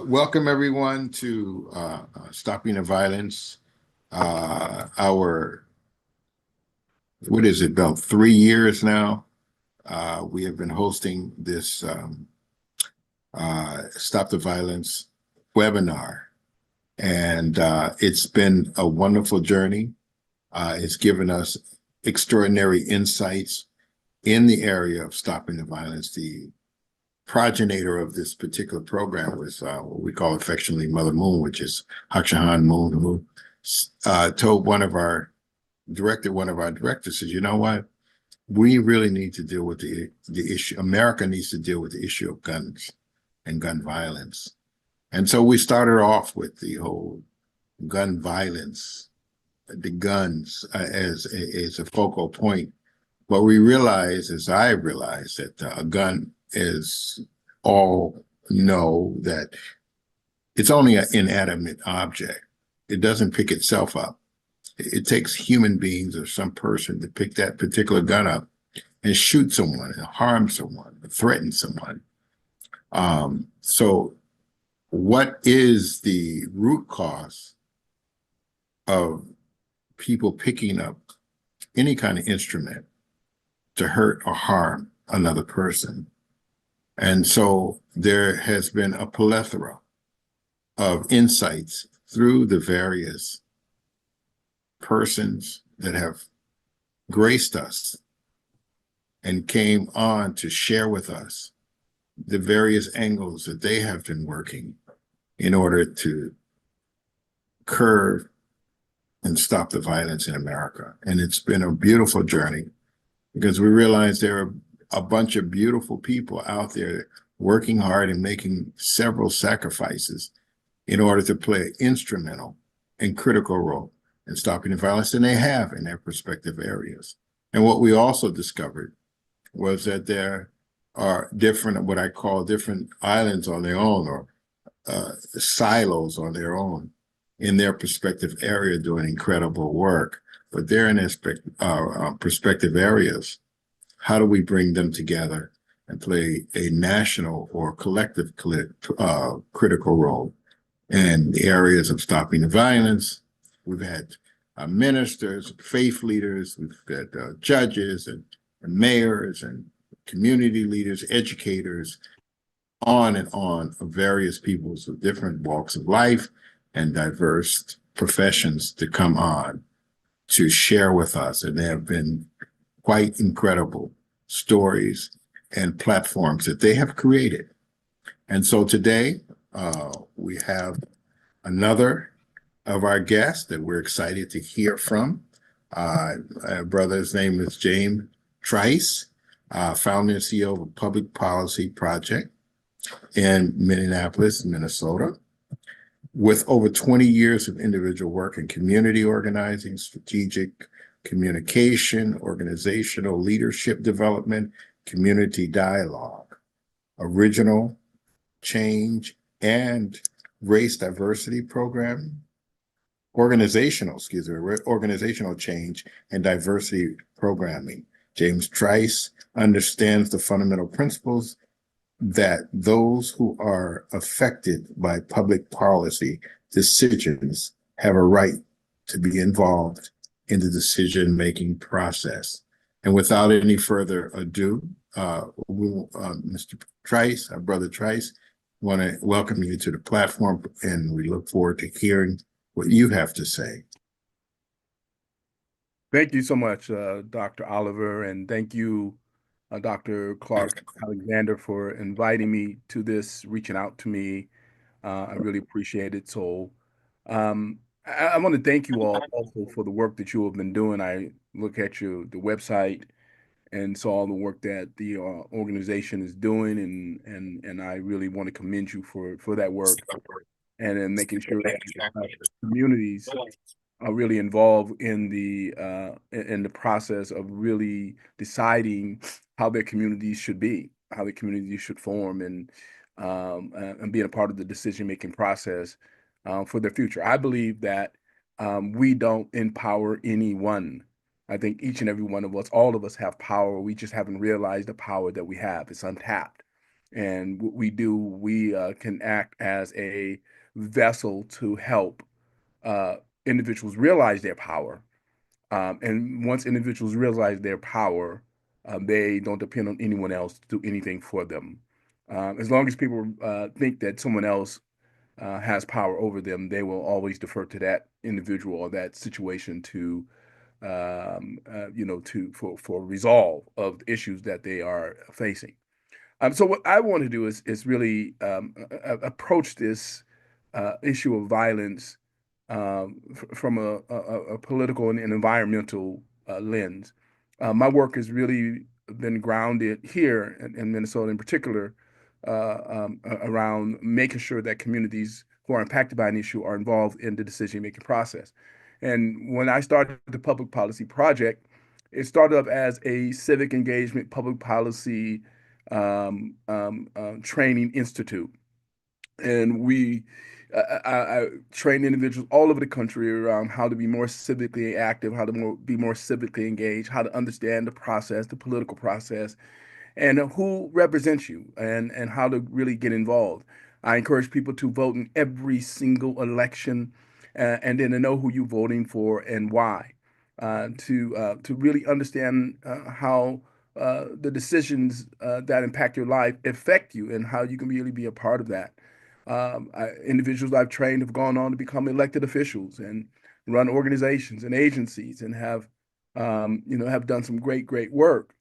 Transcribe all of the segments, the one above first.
Welcome everyone to Stopping the Violence. Our, what is it, about 3 years now? We have been hosting this Stop the Violence webinar, and it's been a wonderful journey. It's given us extraordinary insights in the area of stopping the violence. The progenitor of this particular program was what we call affectionately Mother Moon, which is Hakshahan Moon, who told one of our directors, says, you know what? We really need to deal with the issue. America needs to deal with the issue of guns and gun violence. And so we started off with the whole gun violence, the guns as a focal point. But we realized, as I realized, that a gun is all know that it's only an inanimate object. It doesn't pick itself up. It takes human beings or some person to pick that particular gun up and shoot someone and harm someone, threaten someone. So what is the root cause of people picking up any kind of instrument to hurt or harm another person? And so there has been a plethora of insights through the various persons that have graced us and came on to share with us the various angles that they have been working in order to curb and stop the violence in America. And it's been a beautiful journey because we realize there are a bunch of beautiful people out there working hard and making several sacrifices in order to play an instrumental and critical role in stopping the violence, and they have in their respective areas. And what we also discovered was that there are different, what I call different islands on their own, or silos on their own in their respective area doing incredible work. But they're in their perspective areas. How do we bring them together and play a national or collective critical role in the areas of stopping the violence? We've had ministers, faith leaders, we've got judges and mayors and community leaders, educators, on and on, of various peoples of different walks of life and diverse professions to come on to share with us. And there have been quite incredible stories and platforms that they have created. And so today we have another of our guests that we're excited to hear from. Our brother's name is James Trice, founder and CEO of a public policy project in Minneapolis, Minnesota, with over 20 years of individual work in community organizing, strategic communication, organizational leadership development, community dialogue, original change, and race diversity programming, organizational change and diversity programming. James Trice understands the fundamental principles that those who are affected by public policy decisions have a right to be involved in the decision-making process. And without any further ado, Mr. Trice, our brother Trice, want to welcome you to the platform, and we look forward to hearing what you have to say. Thank you so much, Dr. Oliver, and thank you, Dr. Clark Alexander, for inviting me to this, reaching out to me. I really appreciate it. So I want to thank you all also for the work that you have been doing. I look at the website and saw all the work that the organization is doing, and I really want to commend you for that work and in making sure that communities are really involved in the process of really deciding how their communities should be, how their communities should form, and being a part of the decision-making process for their future. I believe that we don't empower anyone. I think each and every one of us, all of us have power. We just haven't realized the power that we have. It's untapped. And what we do, we can act as a vessel to help uh, individuals realize their power. And once individuals realize their power, they don't depend on anyone else to do anything for them. As long as people think that someone else has power over them, they will always defer to that individual or that situation to, for resolve of resolve of issues that they are facing. So what I want to do is really approach this issue of violence from a political and environmental lens. My work has really been grounded here in Minnesota, in particular, around making sure that communities who are impacted by an issue are involved in the decision-making process. And when I started the public policy project, it started up as a civic engagement public policy training institute. And I train individuals all over the country around how to be more civically active, how to be more civically engaged, how to understand the process, the political process, and who represents you and how to really get involved. I encourage people to vote in every single election and then to know who you're voting for and why. To really understand how the decisions that impact your life affect you and how you can really be a part of that. Individuals I've trained have gone on to become elected officials and run organizations and agencies and have done some great work.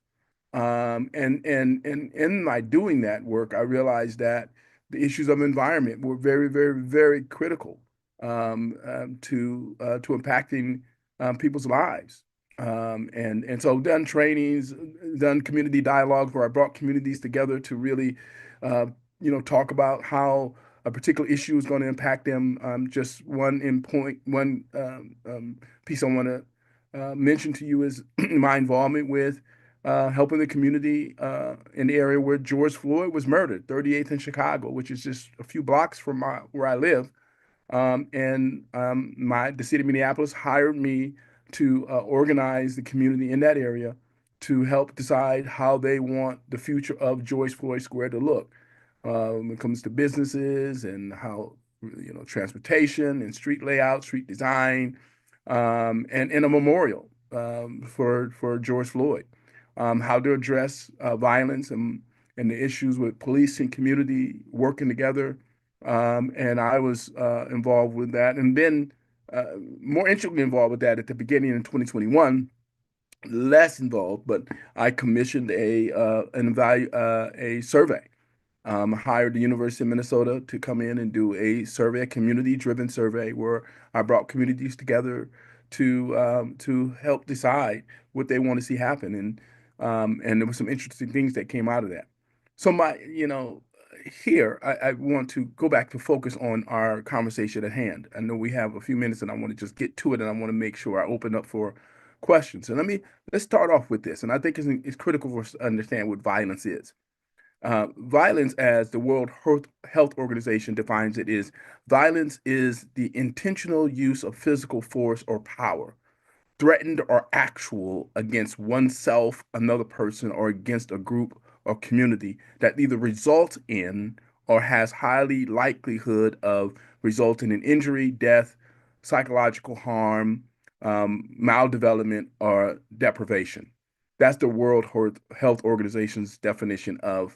And in my doing that work, I realized that the issues of environment were very critical to impacting people's lives. And so done trainings, done community dialogues where I brought communities together to really, talk about how a particular issue is going to impact them. Just one piece I want to mention to you is my involvement with helping the community in the area where George Floyd was murdered, 38th in Chicago, which is just a few blocks from where I live. And the city of Minneapolis hired me to organize the community in that area to help decide how they want the future of George Floyd Square to look when it comes to businesses and how transportation and street layout, street design, and a memorial for George Floyd, how to address violence and the issues with police and community working together. And I was involved with that, and then more intricately involved with that at the beginning in 2021. Less involved, but I commissioned a survey. Hired the University of Minnesota to come in and do a survey, a community-driven survey, where I brought communities together to help decide what they want to see happen, and there were some interesting things that came out of that. So here I want to go back to focus on our conversation at hand. I know we have a few minutes, and I want to just get to it, and I want to make sure I open up for questions. And let's start off with this, and I think it's critical for us to understand what violence is. Violence, as the World Health Organization defines it, is violence is the intentional use of physical force or power, threatened or actual, against oneself, another person, or against a group or community that either results in or has highly likelihood of resulting in injury, death, psychological harm, maldevelopment, or deprivation. That's the World Health Organization's definition of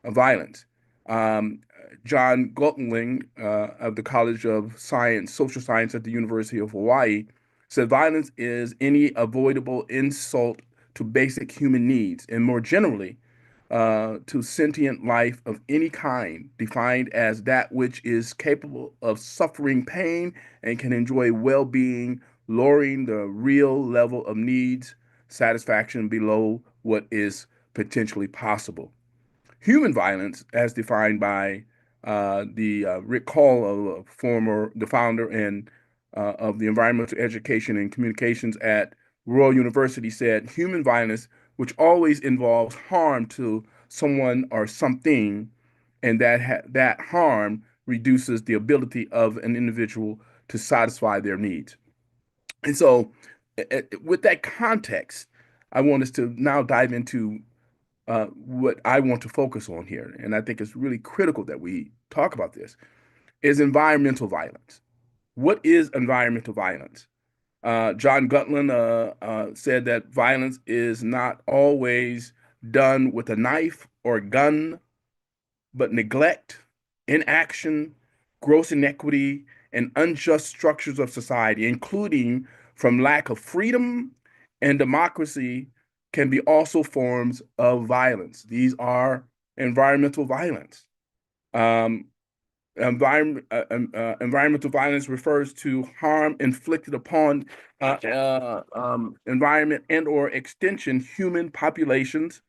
violence. Um, John Gotling of the College of Science, Social Science at the University of Hawaii said violence is any avoidable insult to basic human needs, and more generally, to sentient life of any kind, defined as that which is capable of suffering pain and can enjoy well-being, lowering the real level of needs satisfaction below what is potentially possible. Human violence, as defined by the Rick Call, the founder and of the Environmental Education and Communications at Royal University, said human violence, which always involves harm to someone or something, and that harm reduces the ability of an individual to satisfy their needs. And so, with that context, I want us to now dive into what I want to focus on here, and I think it's really critical that we talk about this, is environmental violence. What is environmental violence? John Gutland said that violence is not always done with a knife or a gun, but neglect, inaction, gross inequity, and unjust structures of society, including from lack of freedom and democracy, can be also forms of violence. These are environmental violence. Um, environmental violence refers to harm inflicted upon environment and or extension human populations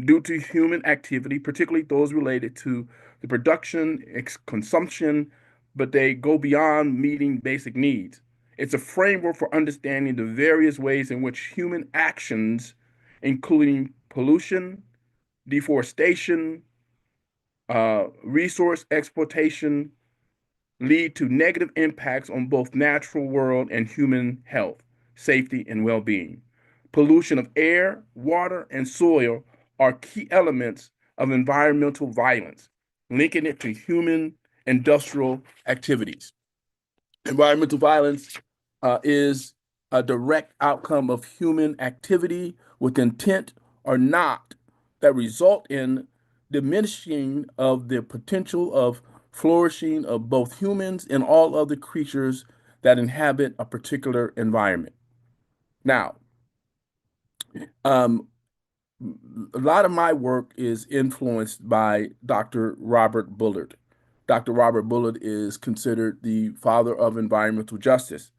due to human activity, particularly those related to the production, consumption, but they go beyond meeting basic needs. It's a framework for understanding the various ways in which human actions, including pollution, deforestation, resource exploitation, lead to negative impacts on both natural world and human health, safety, and well-being. Pollution of air, water, and soil are key elements of environmental violence, linking it to human industrial activities. Environmental violence is a direct outcome of human activity with intent or not that result in diminishing of the potential of flourishing of both humans and all other creatures that inhabit a particular environment. Now, um, a lot of my work is influenced by Dr. Robert Bullard. Dr. Robert Bullard is considered the father of environmental justice.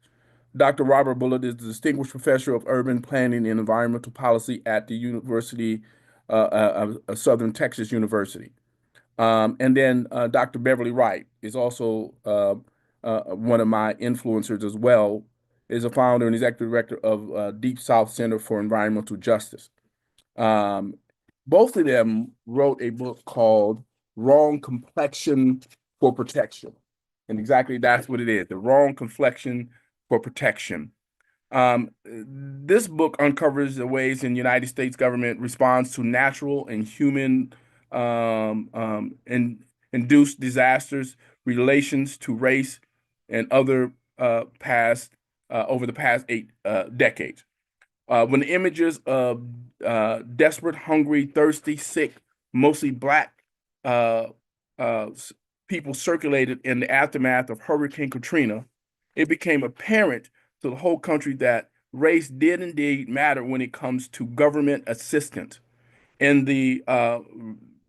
Dr. Robert Bullard is the Distinguished Professor of Urban Planning and Environmental Policy at the University of Southern Texas University. And then Dr. Beverly Wright is also one of my influencers as well, is a founder and executive director of Deep South Center for Environmental Justice. Um, Both of them wrote a book called Wrong Complexion for Protection. And exactly that's what it is, the wrong complexion for protection. This book uncovers the ways in the United States government responds to natural and human and induced disasters, relations to race, and other past over the past 8 decades. When the images of desperate, hungry, thirsty, sick, mostly black uh, uh, people circulated in the aftermath of Hurricane Katrina, it became apparent to the whole country that race did indeed matter when it comes to government assistance. In the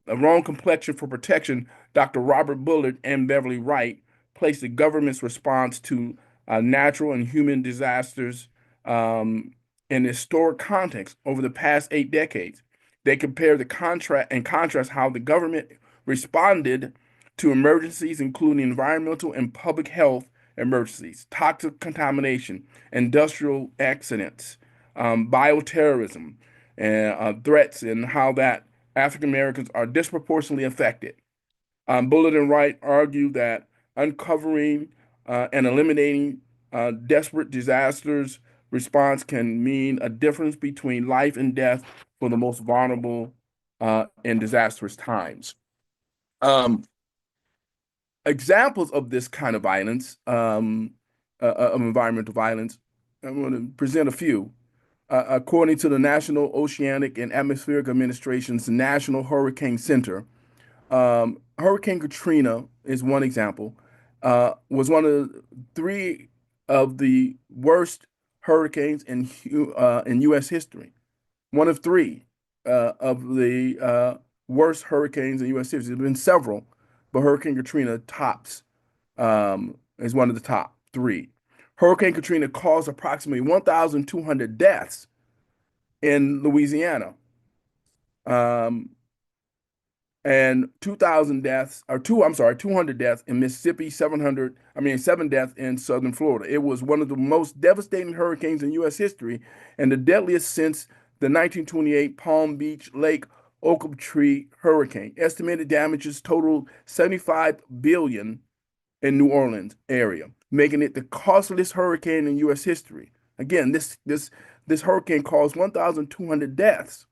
Wrong Complexion for Protection, Dr. Robert Bullard and Beverly Wright placed the government's response to natural and human disasters um, in historic context over the past 8 decades. They compared the contrast and contrast how the government responded to emergencies, including environmental and public health emergencies, toxic contamination, industrial accidents, bioterrorism, and threats, and how that African Americans are disproportionately affected. Bullard and Wright argue that uncovering and eliminating desperate disasters response can mean a difference between life and death for the most vulnerable in disastrous times. Um, Examples of this kind of violence, of environmental violence, I'm going to present a few. According to the National Oceanic and Atmospheric Administration's National Hurricane Center, Hurricane Katrina is one example, was one of three of the worst hurricanes in U.S. history. One of three of the worst hurricanes in U.S. history. There have been several, but Hurricane Katrina tops is one of the top three. Hurricane Katrina caused approximately 1,200 deaths in Louisiana. Um, and 2,000 deaths, or two, I'm sorry, 200 deaths in Mississippi, 7 deaths in southern Florida. It was one of the most devastating hurricanes in U.S. history and the deadliest since the 1928 Palm Beach Lake Okeechobee hurricane. Estimated damages totaled 75 billion in New Orleans area, making it the costliest hurricane in U.S. history. Again, this hurricane caused 1,200 deaths.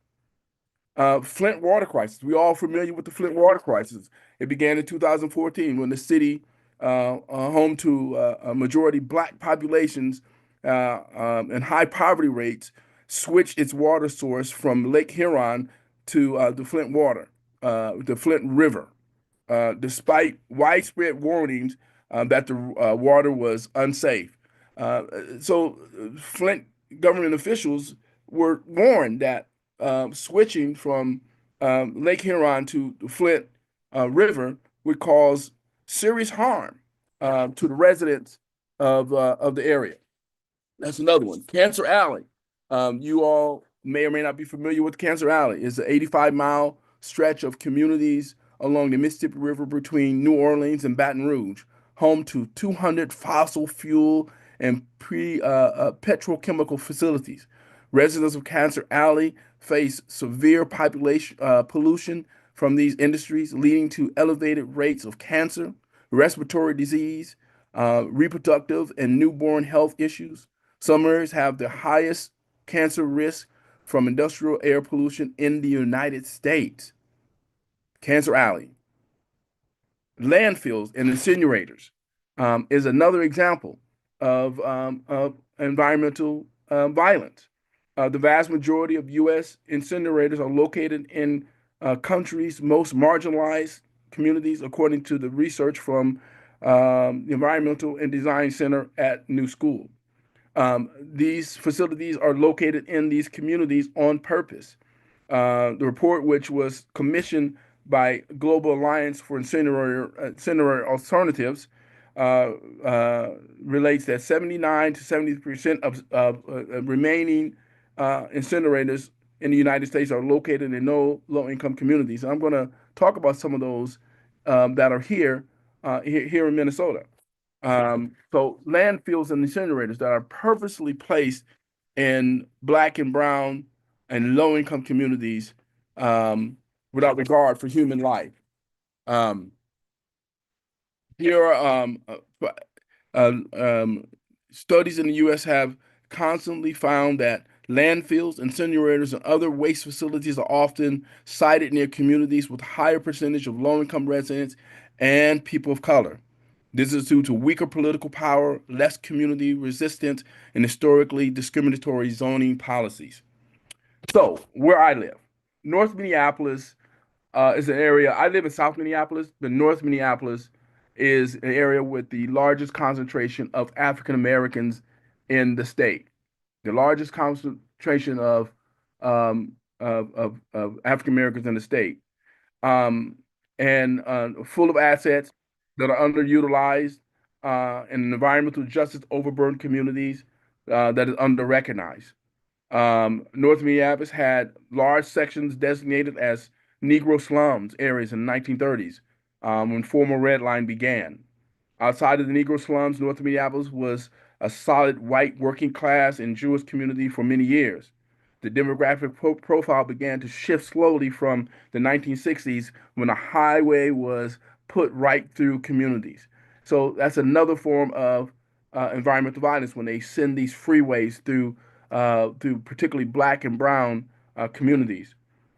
Flint water crisis. We all familiar with the Flint water crisis. It began in 2014 when the city, home to a majority black populations and high poverty rates, switched its water source from Lake Huron to the Flint water, the Flint River, despite widespread warnings that the water was unsafe. Uh, Flint government officials were warned that switching from Lake Huron to the Flint River would cause serious harm to the residents of the area. That's another one. Cancer Alley. You all may or may not be familiar with Cancer Alley. It's an 85-mile stretch of communities along the Mississippi River between New Orleans and Baton Rouge, home to 200 fossil fuel and petrochemical facilities. Residents of Cancer Alley face severe population pollution from these industries, leading to elevated rates of cancer, respiratory disease, reproductive and newborn health issues. Some areas have the highest cancer risk from industrial air pollution in the United States. Cancer Alley, landfills and incinerators is another example of environmental violence. The vast majority of U.S. incinerators are located in countries' most marginalized communities, according to the research from the Environmental and Design Center at New School. These facilities are located in these communities on purpose. The report, which was commissioned by Global Alliance for Incinerator Alternatives, uh, relates that 79 to 70% of remaining incinerators in the United States are located in low-income communities. I'm going to talk about some of those that are here in Minnesota. So landfills and incinerators that are purposely placed in black and brown and low income communities without regard for human life. Um, here are uh, um, studies in the U.S. have constantly found that landfills, incinerators, and other waste facilities are often sited near communities with higher percentage of low-income residents and people of color. This is due to weaker political power, less community resistance, and historically discriminatory zoning policies. So, where I live, North Minneapolis is an area. I live in South Minneapolis, but North Minneapolis is an area with the largest concentration of African Americans in the state. The largest concentration of African Americans in the state, um, and full of assets that are underutilized, and environmental justice overburdened communities that is under-recognized. North Minneapolis had large sections designated as Negro slums areas in the 1930s, when former Red Line began. Outside of the Negro slums, North Minneapolis was a solid white working class and Jewish community for many years. The demographic profile began to shift slowly from the 1960s when a highway was put right through communities. So that's another form of environmental violence when they send these freeways through particularly black and brown communities.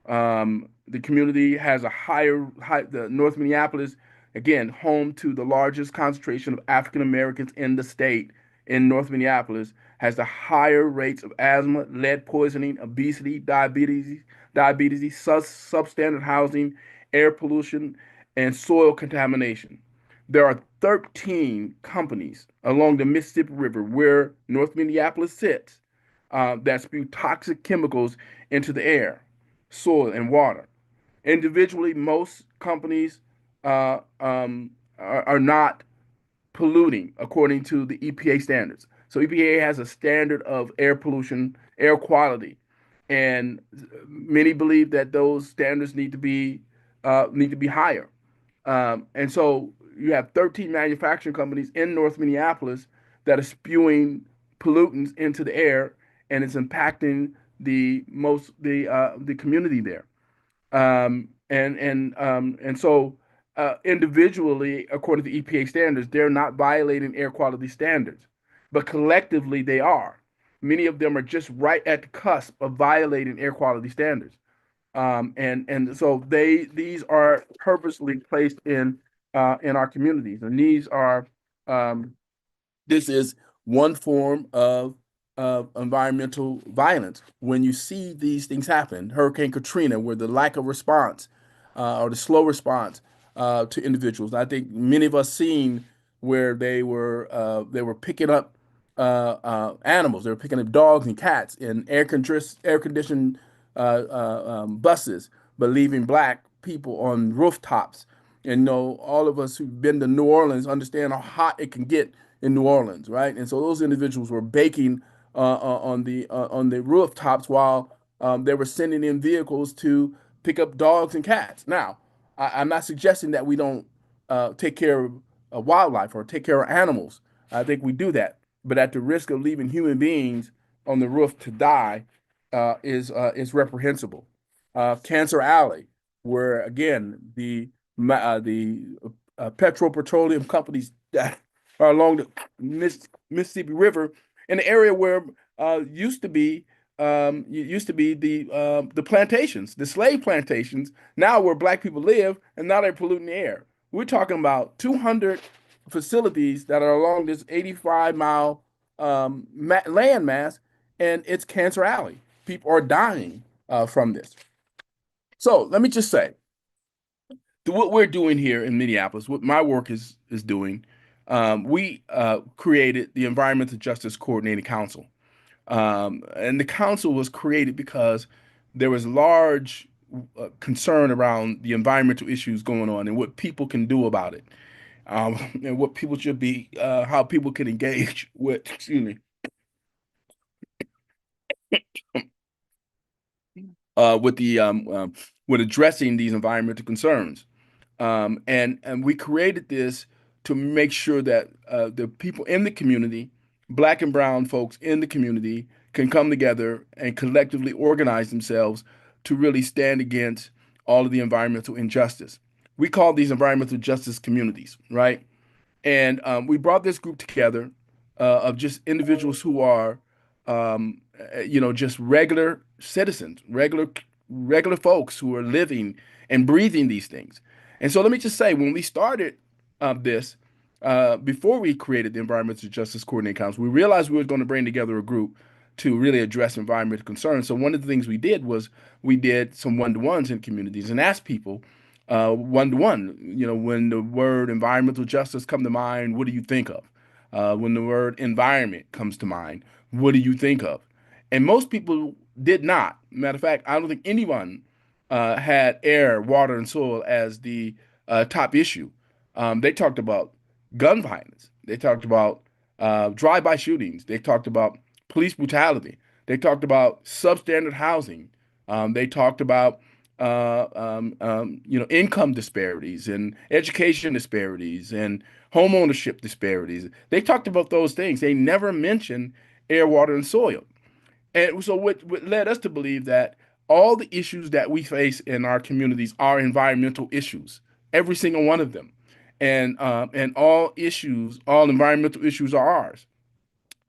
The community has the North Minneapolis, again, home to the largest concentration of African Americans in the state in North Minneapolis, has the higher rates of asthma, lead poisoning, obesity, diabetes, substandard housing, air pollution, and soil contamination. There are 13 companies along the Mississippi River where North Minneapolis sits that spew toxic chemicals into the air, soil, and water. Individually, most companies are not polluting according to the EPA standards. So EPA has a standard of air pollution, air quality, and many believe that those standards need to be higher. And so you have 13 manufacturing companies in North Minneapolis that are spewing pollutants into the air, and it's impacting the community there. And so individually, according to EPA standards, they're not violating air quality standards, but collectively they are. Many of them are just right at the cusp of violating air quality standards. And so these are purposely placed in our communities, and these are um, this is one form of environmental violence. When you see these things happen, Hurricane Katrina, where the lack of response or the slow response to individuals. I think many of us seen where they were picking up animals. They were picking up dogs and cats in air conditioned buses, but leaving black people on rooftops. And know all of us who've been to New Orleans understand how hot it can get in New Orleans, right? And so those individuals were baking on the rooftops while they were sending in vehicles to pick up dogs and cats. Now, I'm not suggesting that we don't take care of wildlife or take care of animals. I think we do that, but at the risk of leaving human beings on the roof to die is reprehensible. Cancer Alley, where again the petroleum companies that are along the Mississippi River, in the area where used to be the plantations, the slave plantations. Now where black people live, and now they're polluting the air. We're talking about 200 facilities that are along this 85-mile land mass, and it's Cancer Alley. People are dying from this. So let me just say, what we're doing here in Minneapolis, what my work is doing, we created the Environmental Justice Coordinating Council, and the council was created because there was large concern around the environmental issues going on and what people can do about it, and what people should be, how people can engage with, excuse me, with the with addressing these environmental concerns. And we created this to make sure that the people in the community, black and brown folks in the community, can come together and collectively organize themselves to really stand against all of the environmental injustice. We call these environmental justice communities, right? And we brought this group together of just individuals who are, just regular citizens, regular folks who are living and breathing these things. And so let me just say, when we started this, before we created the Environmental Justice Coordinating Council, we realized we were going to bring together a group to really address environmental concerns. So one of the things we did was we did some one-to-ones in communities and asked people one to one. When the word environmental justice come to mind, what do you think of? When the word environment comes to mind, what do you think of? And most people did not. Matter of fact, I don't think anyone had air, water, and soil as the top issue. They talked about gun violence. They talked about drive-by shootings. They talked about police brutality. They talked about substandard housing. They talked about income disparities and education disparities and home ownership disparities. They talked about those things. They never mentioned air, water, and soil. And so what led us to believe that all the issues that we face in our communities are environmental issues, every single one of them. And all environmental issues are ours.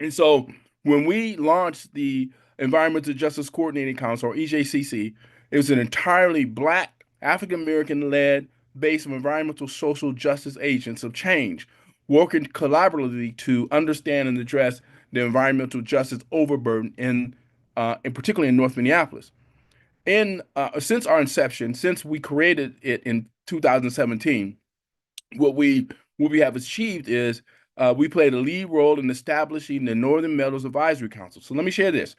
And so when we launched the Environmental Justice Coordinating Council, or EJCC, it was an entirely black, African American led base of environmental social justice agents of change, working collaboratively to understand and address the environmental justice overburden in particularly in North Minneapolis. Since our inception, since we created it in 2017, what we have achieved is we played a lead role in establishing the Northern Metals Advisory Council. So let me share this.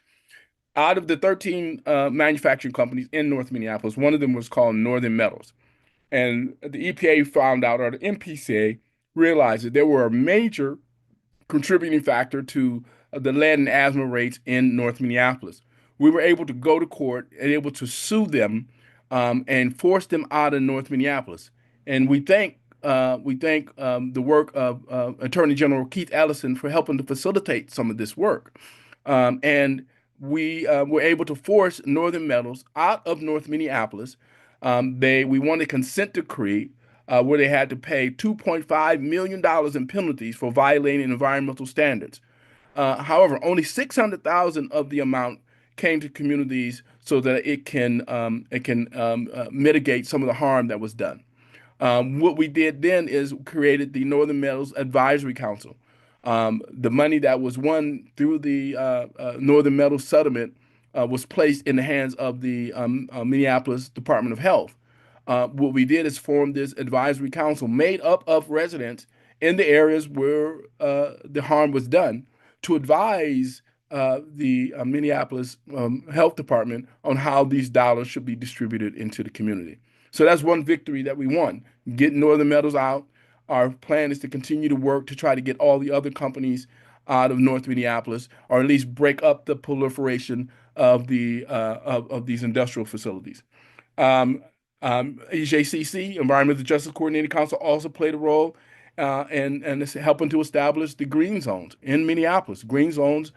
Out of the 13 manufacturing companies in North Minneapolis, one of them was called Northern Metals. And the EPA found out, or the MPCA realized that there were a major contributing factor to the lead and asthma rates in North Minneapolis. We were able to go to court and able to sue them and force them out of North Minneapolis. And we thank the work of Attorney General Keith Ellison for helping to facilitate some of this work. And we were able to force Northern Metals out of North Minneapolis. We won a consent decree where they had to pay $2.5 million in penalties for violating environmental standards. However, only 600,000 of the amount came to communities so that it can mitigate some of the harm that was done. What we did then is created the Northern Metals Advisory Council. The money that was won through the Northern Metals settlement was placed in the hands of the Minneapolis Department of Health. What we did is form this advisory council made up of residents in the areas where the harm was done to advise the Minneapolis Health Department on how these dollars should be distributed into the community. So that's one victory that we won, getting Northern Metals out. Our plan is to continue to work to try to get all the other companies out of North Minneapolis, or at least break up the proliferation of of these industrial facilities. Um, EJCC, Environmental Justice Coordinating Council, also played a role and it's helping to establish the green zones in Minneapolis. Green zones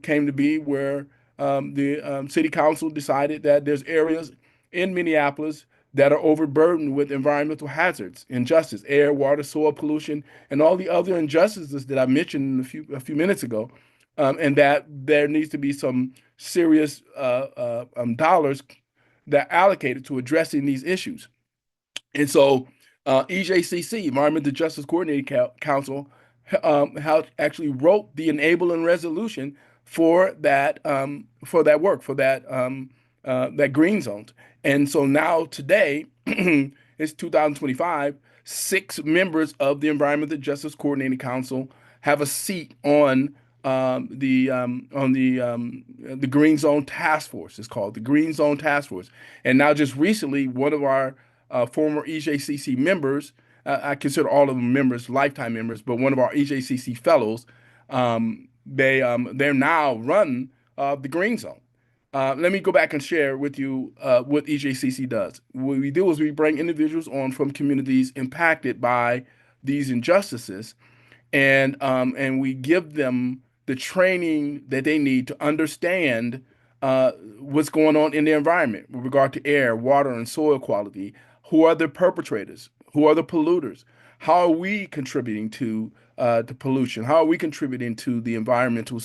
came to be where the city council decided that there's areas in Minneapolis that are overburdened with environmental hazards, injustice, air, water, soil pollution, and all the other injustices that I mentioned a few minutes ago, and that there needs to be some serious dollars that allocated to addressing these issues. And so, EJCC, Environmental Justice Coordinating Council, actually wrote the enabling resolution for that work, for that green zones. And so now today, it's 2025. 6 members of the Environmental Justice Coordinating Council have a seat the Green Zone Task Force. It's called the Green Zone Task Force. And now, just recently, one of our former EJCC members, I consider all of them members, lifetime members, but one of our EJCC fellows, they're now run the Green Zone. Let me go back and share with you what EJCC does. What we do is we bring individuals on from communities impacted by these injustices, and we give them the training that they need to understand what's going on in the environment with regard to air, water, and soil quality. Who are the perpetrators? Who are the polluters? How are we contributing to the pollution? How are we contributing to the environmental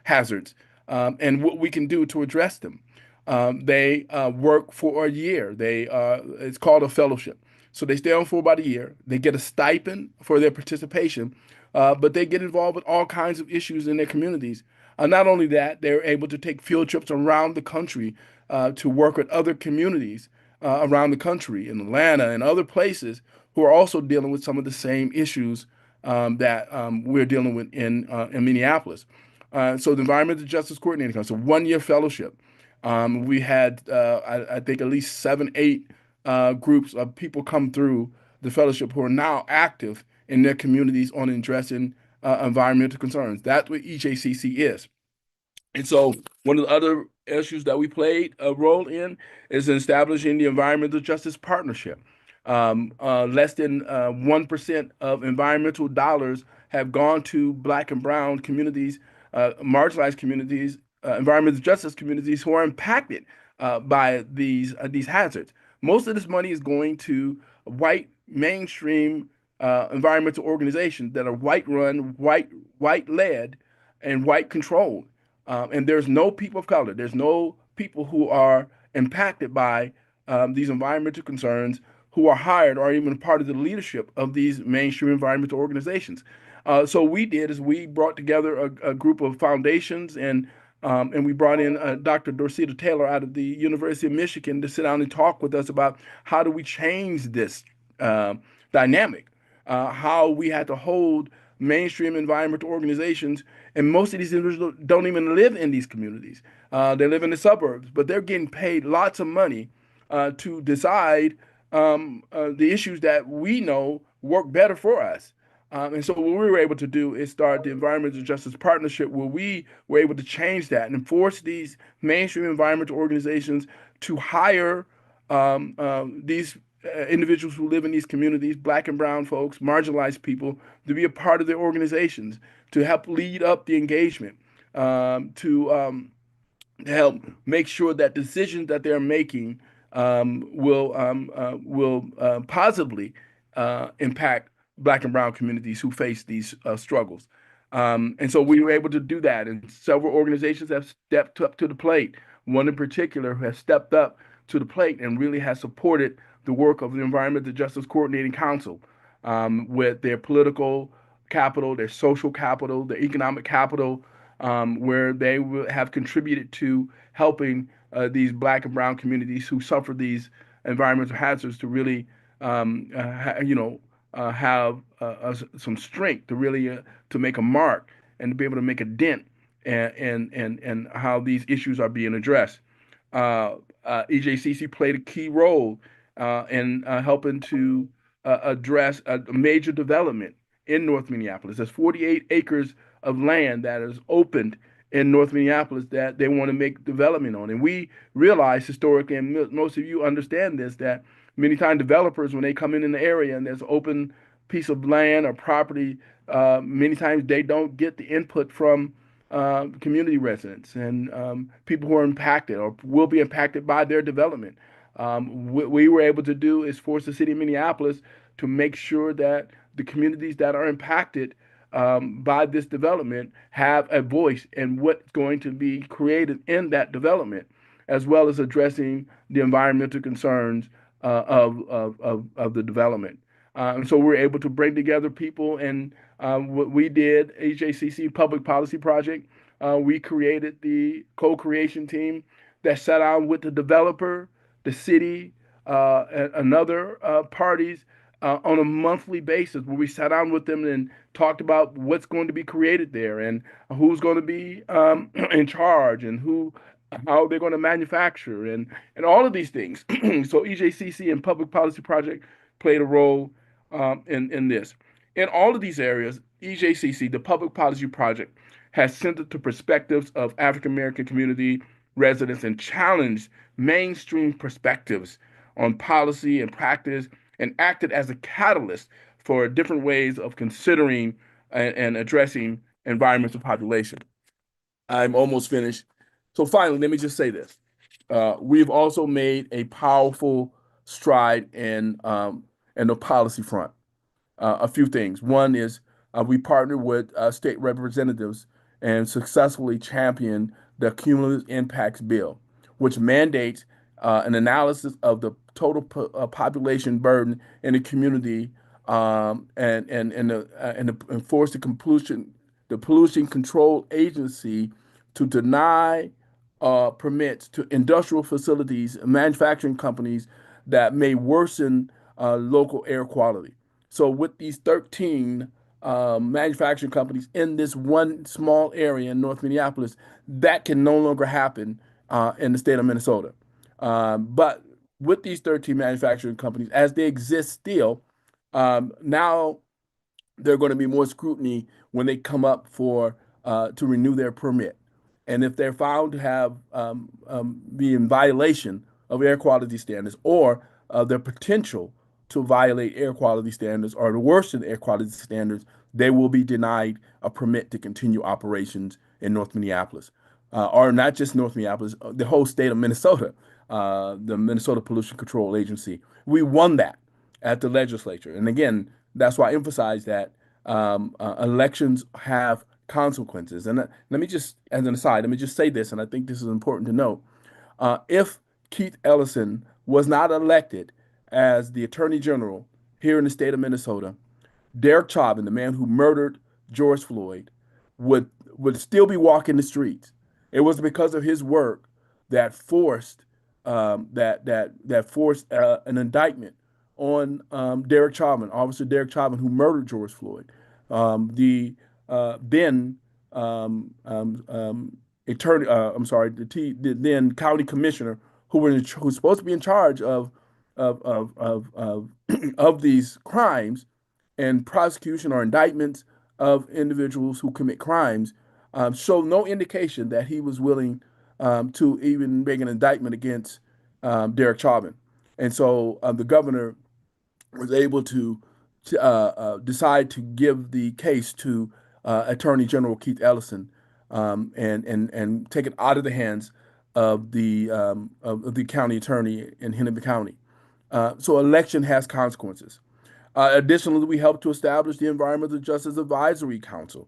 hazards? And what we can do to address them. They work for a year. It's called a fellowship. So they stay on for about a year. They get a stipend for their participation, but they get involved with all kinds of issues in their communities. Not only that, they're able to take field trips around the country to work with other communities around the country, in Atlanta and other places, who are also dealing with some of the same issues that we're dealing with in Minneapolis. So the Environmental Justice Coordinating Council, 1 year fellowship. We had, I think, at least 7, 8 groups of people come through the fellowship who are now active in their communities on addressing environmental concerns. That's what EJCC is. And so one of the other issues that we played a role in is in establishing the Environmental Justice Partnership. Less than 1% of environmental dollars have gone to Black and Brown communities, marginalized communities, environmental justice communities who are impacted by these hazards. Most of this money is going to white mainstream environmental organizations that are white run, white led, and white controlled. And there's no people of color. There's no people who are impacted by these environmental concerns who are hired or even part of the leadership of these mainstream environmental organizations. So we did is we brought together a group of foundations and we brought in Dr. Dorceta Taylor out of the University of Michigan to sit down and talk with us about how do we change this dynamic, how we had to hold mainstream environmental organizations, and most of these individuals don't even live in these communities. They live in the suburbs, but they're getting paid lots of money to decide the issues that we know work better for us. And so what we were able to do is start the Environmental Justice Partnership, where we were able to change that and force these mainstream environmental organizations to hire these individuals who live in these communities, Black and Brown folks, marginalized people, to be a part of their organizations, to help lead up the engagement, to help make sure that decisions that they're making will positively impact Black and Brown communities who face these struggles. And so we were able to do that, and several organizations have stepped up to the plate. One in particular has stepped up to the plate and really has supported the work of the Environmental Justice Coordinating Council with their political capital, their social capital, their economic capital, where they have contributed to helping these Black and Brown communities who suffer these environmental hazards to really, have some strength to really to make a mark and to be able to make a dent and how these issues are being addressed. EJCC played a key role in helping to address a major development in North Minneapolis. There's 48 acres of land that is opened in North Minneapolis that they want to make development on. And we realize historically, and most of you understand this, that many times developers, when they come in the area and there's an open piece of land or property, many times they don't get the input from community residents and people who are impacted or will be impacted by their development. What we were able to do is force the city of Minneapolis to make sure that the communities that are impacted by this development have a voice in what's going to be created in that development, as well as addressing the environmental concerns of the development. And so we're able to bring together people, and what we did, HACC Public Policy Project, we created the co-creation team that sat down with the developer, the city, and other parties on a monthly basis, where we sat down with them and talked about what's going to be created there and who's going to be in charge and how they're going to manufacture and all of these things. So EJCC and Public Policy Project played a role in this. In all of these areas, EJCC, the Public Policy Project, has centered the perspectives of African American community residents and challenged mainstream perspectives on policy and practice and acted as a catalyst for different ways of considering and addressing environmental population. I'm almost finished. So finally, let me just say this. We've also made a powerful stride in the policy front. A few things. One is we partnered with state representatives and successfully championed the Cumulative Impacts Bill, which mandates an analysis of the total population burden in the community and enforce the pollution control agency to deny permits to industrial facilities and manufacturing companies that may worsen local air quality. So, with these 13 manufacturing companies in this one small area in North Minneapolis, that can no longer happen in the state of Minnesota. But with these 13 manufacturing companies, as they exist still, now there are going to be more scrutiny when they come up for to renew their permit. And if they're found to have be in violation of air quality standards or their potential to violate air quality standards or to worsen air quality standards, they will be denied a permit to continue operations in North Minneapolis. Or not just North Minneapolis, the whole state of Minnesota, the Minnesota Pollution Control Agency. We won that at the legislature. And again, that's why I emphasize that elections have consequences. And let me just, as an aside, let me just say this, and I think this is important to note. If Keith Ellison was not elected as the Attorney General here in the state of Minnesota, Derek Chauvin, the man who murdered George Floyd, would still be walking the streets. It was because of his work that forced that forced an indictment on Derek Chauvin, Officer Derek Chauvin, who murdered George Floyd. The then attorney, I'm sorry, the then county commissioner who's supposed to be in charge of of these crimes and prosecution or indictments of individuals who commit crimes, show no indication that he was willing to even make an indictment against Derek Chauvin. And so the governor was able to decide to give the case to Attorney General Keith Ellison, and take it out of the hands of the county attorney in Hennepin County. So election has consequences. Additionally, we helped to establish the Environmental Justice Advisory Council,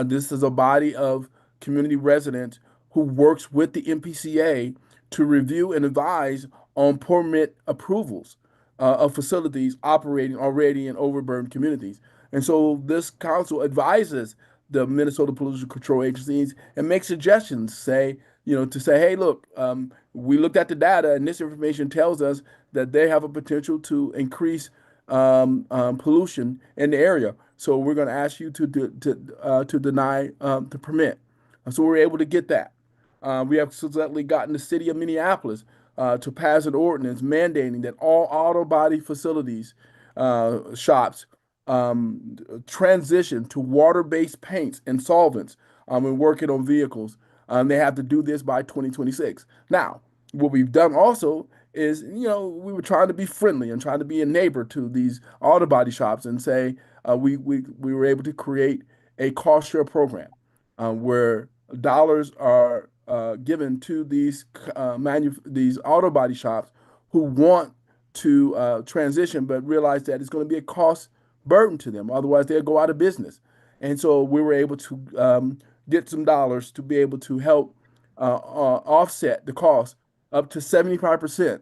This is a body of community residents who works with the MPCA to review and advise on permit approvals of facilities operating already in overburdened communities. And so this council advises the Minnesota Pollution Control Agencies and makes suggestions, to say, hey, look, we looked at the data and this information tells us that they have a potential to increase pollution in the area. So we're going to ask you to deny the permit. So we're able to get that. We have successfully gotten the city of Minneapolis to pass an ordinance mandating that all auto body facilities, shops, transition to water-based paints and solvents when working on vehicles. They have to do this by 2026. Now, what we've done also is, we were trying to be friendly and trying to be a neighbor to these auto body shops and say we were able to create a cost share program where dollars are given to these auto body shops who want to transition, but realize that it's going to be a cost burden to them. Otherwise, they'll go out of business. And so we were able to get some dollars to be able to help offset the cost up to 75%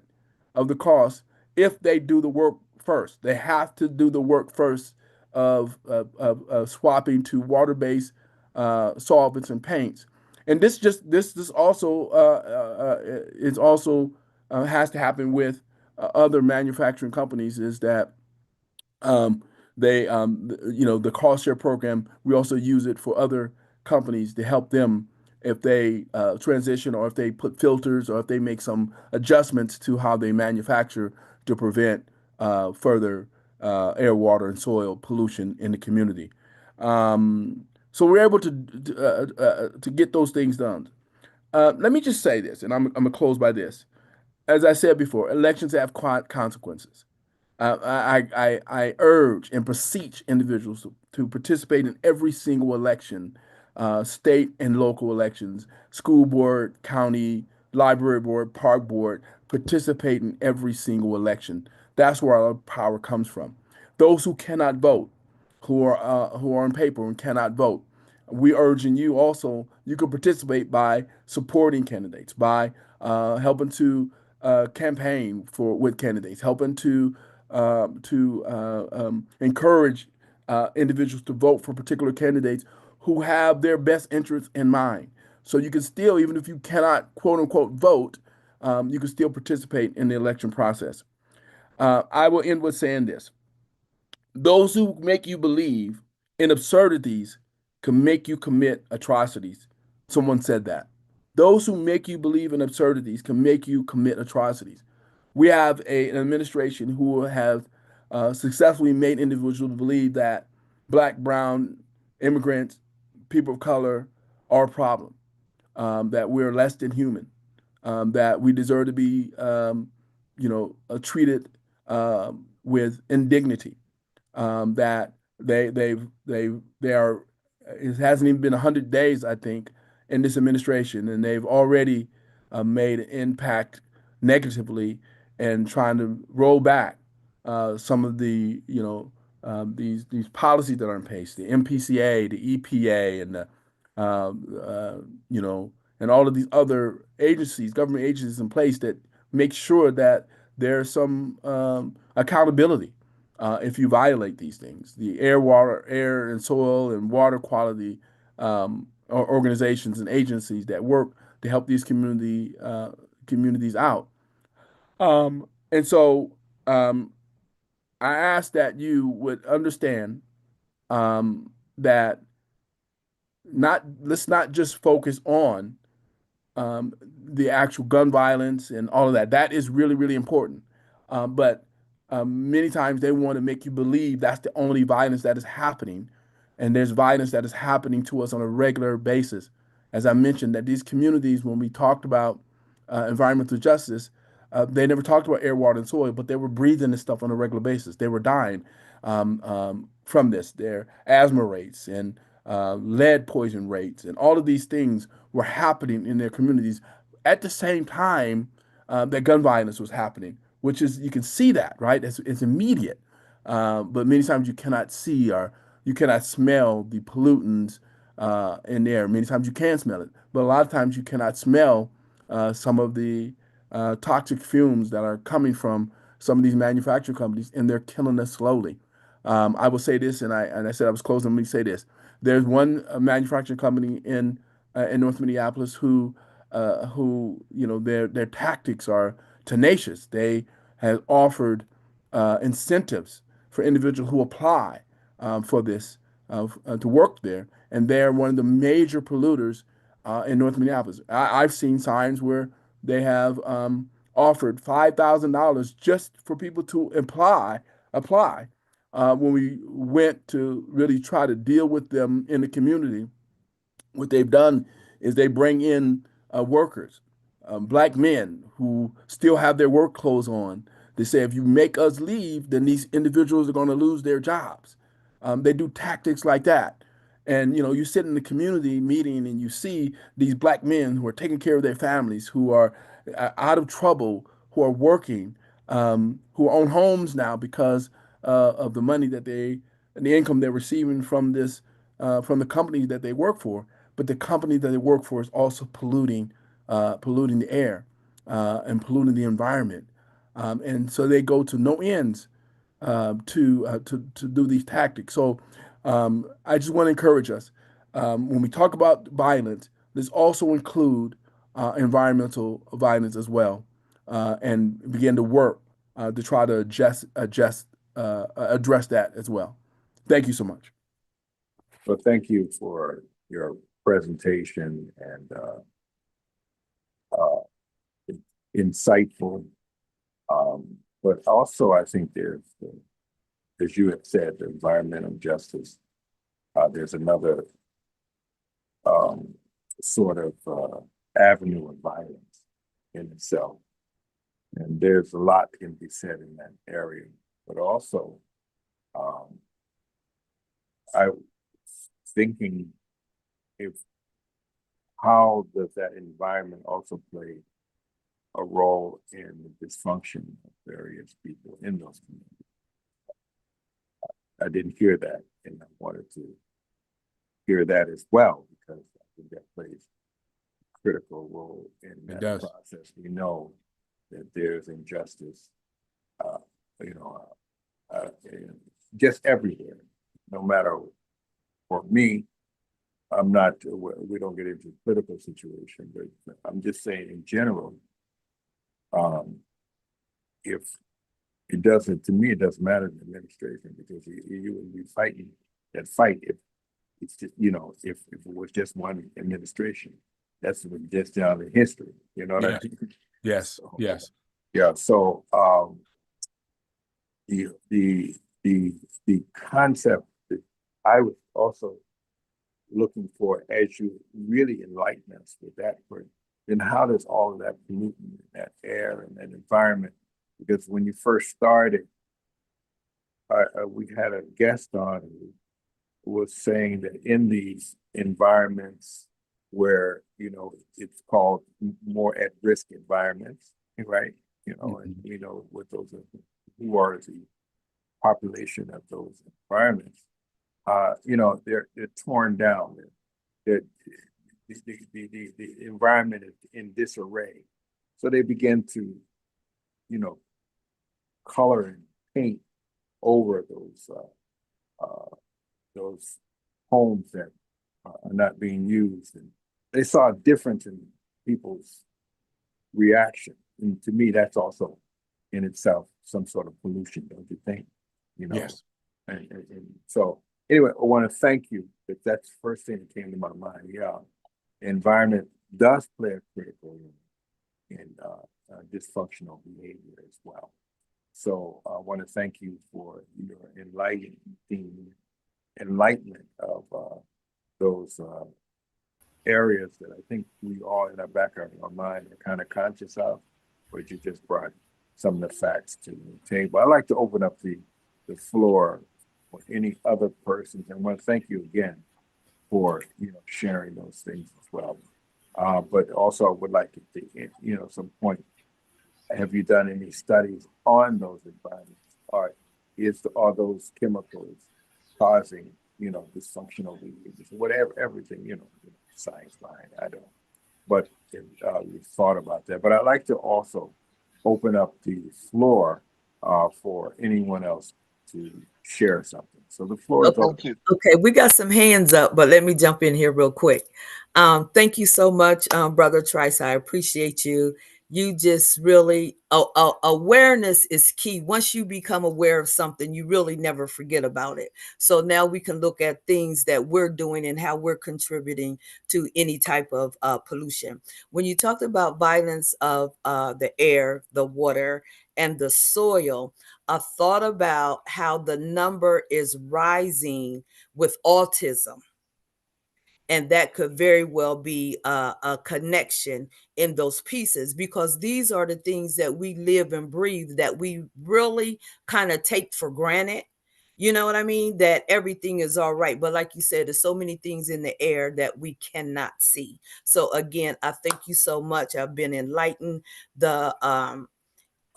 of the cost if they do the work first. They have to do the work first of swapping to water-based solvents and paints. And this also is also has to happen with other manufacturing companies. Is that um, the cost share program, we also use it for other companies to help them if they transition or if they put filters or if they make some adjustments to how they manufacture to prevent further air, water, and soil pollution in the community. So we're able to get those things done. Let me just say this, and I'm gonna close by this. As I said before, elections have consequences. I urge and beseech individuals to participate in every single election, state and local elections, school board, county, library board, park board, participate in every single election. That's where our power comes from. Those who cannot vote, who are on paper and cannot vote, we urging you also, you can participate by supporting candidates, by helping to campaign for with candidates, helping to encourage individuals to vote for particular candidates who have their best interests in mind. So you can still, even if you cannot quote unquote vote, you can still participate in the election process. I will end with saying this: those who make you believe in absurdities can make you commit atrocities. Someone said that. Those who make you believe in absurdities can make you commit atrocities. We have an administration who have successfully made individuals believe that black, brown, immigrants, people of color are a problem, that we're less than human, that we deserve to be, treated with indignity, that they are. It hasn't even been 100 days, I think, in this administration, and they've already made an impact negatively and trying to roll back some of the these policies that are in place, the MPCA, the EPA, and the and all of these other agencies, government agencies in place that make sure that there's some accountability if you violate these things. The air and soil and water quality organizations and agencies that work to help these communities out. And so I ask that you would understand that not let's not just focus on the actual gun violence and all of that. That is really, really important. But many times they want to make you believe that's the only violence that is happening. And there's violence that is happening to us on a regular basis. As I mentioned, that these communities, when we talked about environmental justice, they never talked about air, water, and soil, but they were breathing this stuff on a regular basis. They were dying from this. Their asthma rates and lead poison rates and all of these things were happening in their communities at the same time that gun violence was happening, which is, you can see that, right? It's immediate. But many times you cannot see or you cannot smell the pollutants in there. Many times you can smell it, but a lot of times you cannot smell some of the toxic fumes that are coming from some of these manufacturing companies, and they're killing us slowly. I will say this, and I said I was closing. Let me say this: there's one manufacturing company in North Minneapolis who their tactics are tenacious. They have offered incentives for individuals who apply for this to work there, and they're one of the major polluters in North Minneapolis. I've seen signs where they have offered $5,000 just for people to apply. When we went to really try to deal with them in the community, what they've done is they bring in workers, black men who still have their work clothes on. They say if you make us leave, then these individuals are going to lose their jobs. They do tactics like that. And you sit in the community meeting and you see these black men who are taking care of their families, who are out of trouble, who are working, who own homes now because of the money that and the income they're receiving from the companies that they work for, but the company that they work for is also polluting the air and polluting the environment. And so they go to no ends to do these tactics. So I just want to encourage us when we talk about violence, let's also include environmental violence as well, and begin to work to try to address that as well. Thank you so much. Well, thank you for your presentation and uh, insightful. But also, I think as you have said, the environmental justice. There's another um, sort of avenue of violence in itself, and there's a lot can be said in that area. But also, um, I was thinking if how does that environment also play a role in the dysfunction of various people in those communities? I didn't hear that, and I wanted to hear that as well because I think that plays a critical role in It that does. process. We know that there's injustice, uh, you know, just everywhere. No matter for me, I'm not. We don't get into political situation, but I'm just saying in general. If it doesn't, to me, it doesn't matter in the administration because you would be fighting that fight if it's just, if it was just one administration. That's just down in history. You know what I Yes, mean? yes, So, yes. yeah. So the the the the concept that I was also looking for as you really enlighten us with that word, then how does all of that pollutant, that air and that environment? Because when you first started, we had a guest on who was saying that in these environments where it's called more at-risk environments, right? And Mhm. with those who are the population of those environments, they're torn down. They're, the environment is in disarray, so they begin to you know color and paint over those homes that are not being used, and they saw a difference in people's reaction. And to me, that's also in itself some sort of pollution, don't you think? You know, Yes. and so anyway, I want to thank you. That's the first thing that came to my mind. Yeah, environment does play a critical role in dysfunctional behavior as well. So I want to thank you for your enlightenment of those areas that I think we all in our back of our mind are kind of conscious of, but you just brought some of the facts to the table. I'd like to open up the floor for any other persons, and I want to thank you again for sharing those things as well. But also, I would like to some point. Have you done any studies on those environments? Are those chemicals causing dysfunctional behaviors, whatever, everything, science behind it. I don't. But we thought about that. But I'd like to also open up the floor for anyone else to share something. So the floor is Thank open. you. Okay, we got some hands up, but let me jump in here real quick. Thank you so much, Brother Trice. I appreciate you. You just really, awareness is key. Once you become aware of something, you really never forget about it. So now we can look at things that we're doing and how we're contributing to any type of pollution. When you talked about violence of the air, the water, and the soil, I thought about how the number is rising with autism. And that could very well be a connection in those pieces, because these are the things that we live and breathe that we really kind of take for granted. You know what I mean? That everything is all right. But like you said, there's so many things in the air that we cannot see. So again, I thank you so much. I've been enlightened. The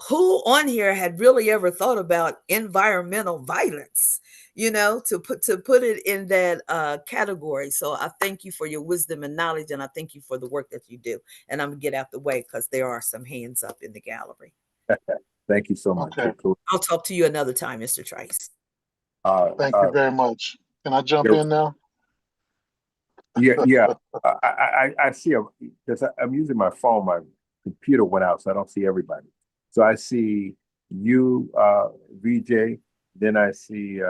who on here had really ever thought about environmental violence, to put it in that category. So I thank you for your wisdom and knowledge, and I thank you for the work that you do. And I'm gonna get out the way because there are some hands up in the gallery. Thank you so much. Okay. I'll talk to you another time, Mr. Trice. Thank you very much. Can I jump yeah, in now? yeah. I see because I'm using my phone. My computer went out, so I don't see everybody. So I see you, VJ. Then I see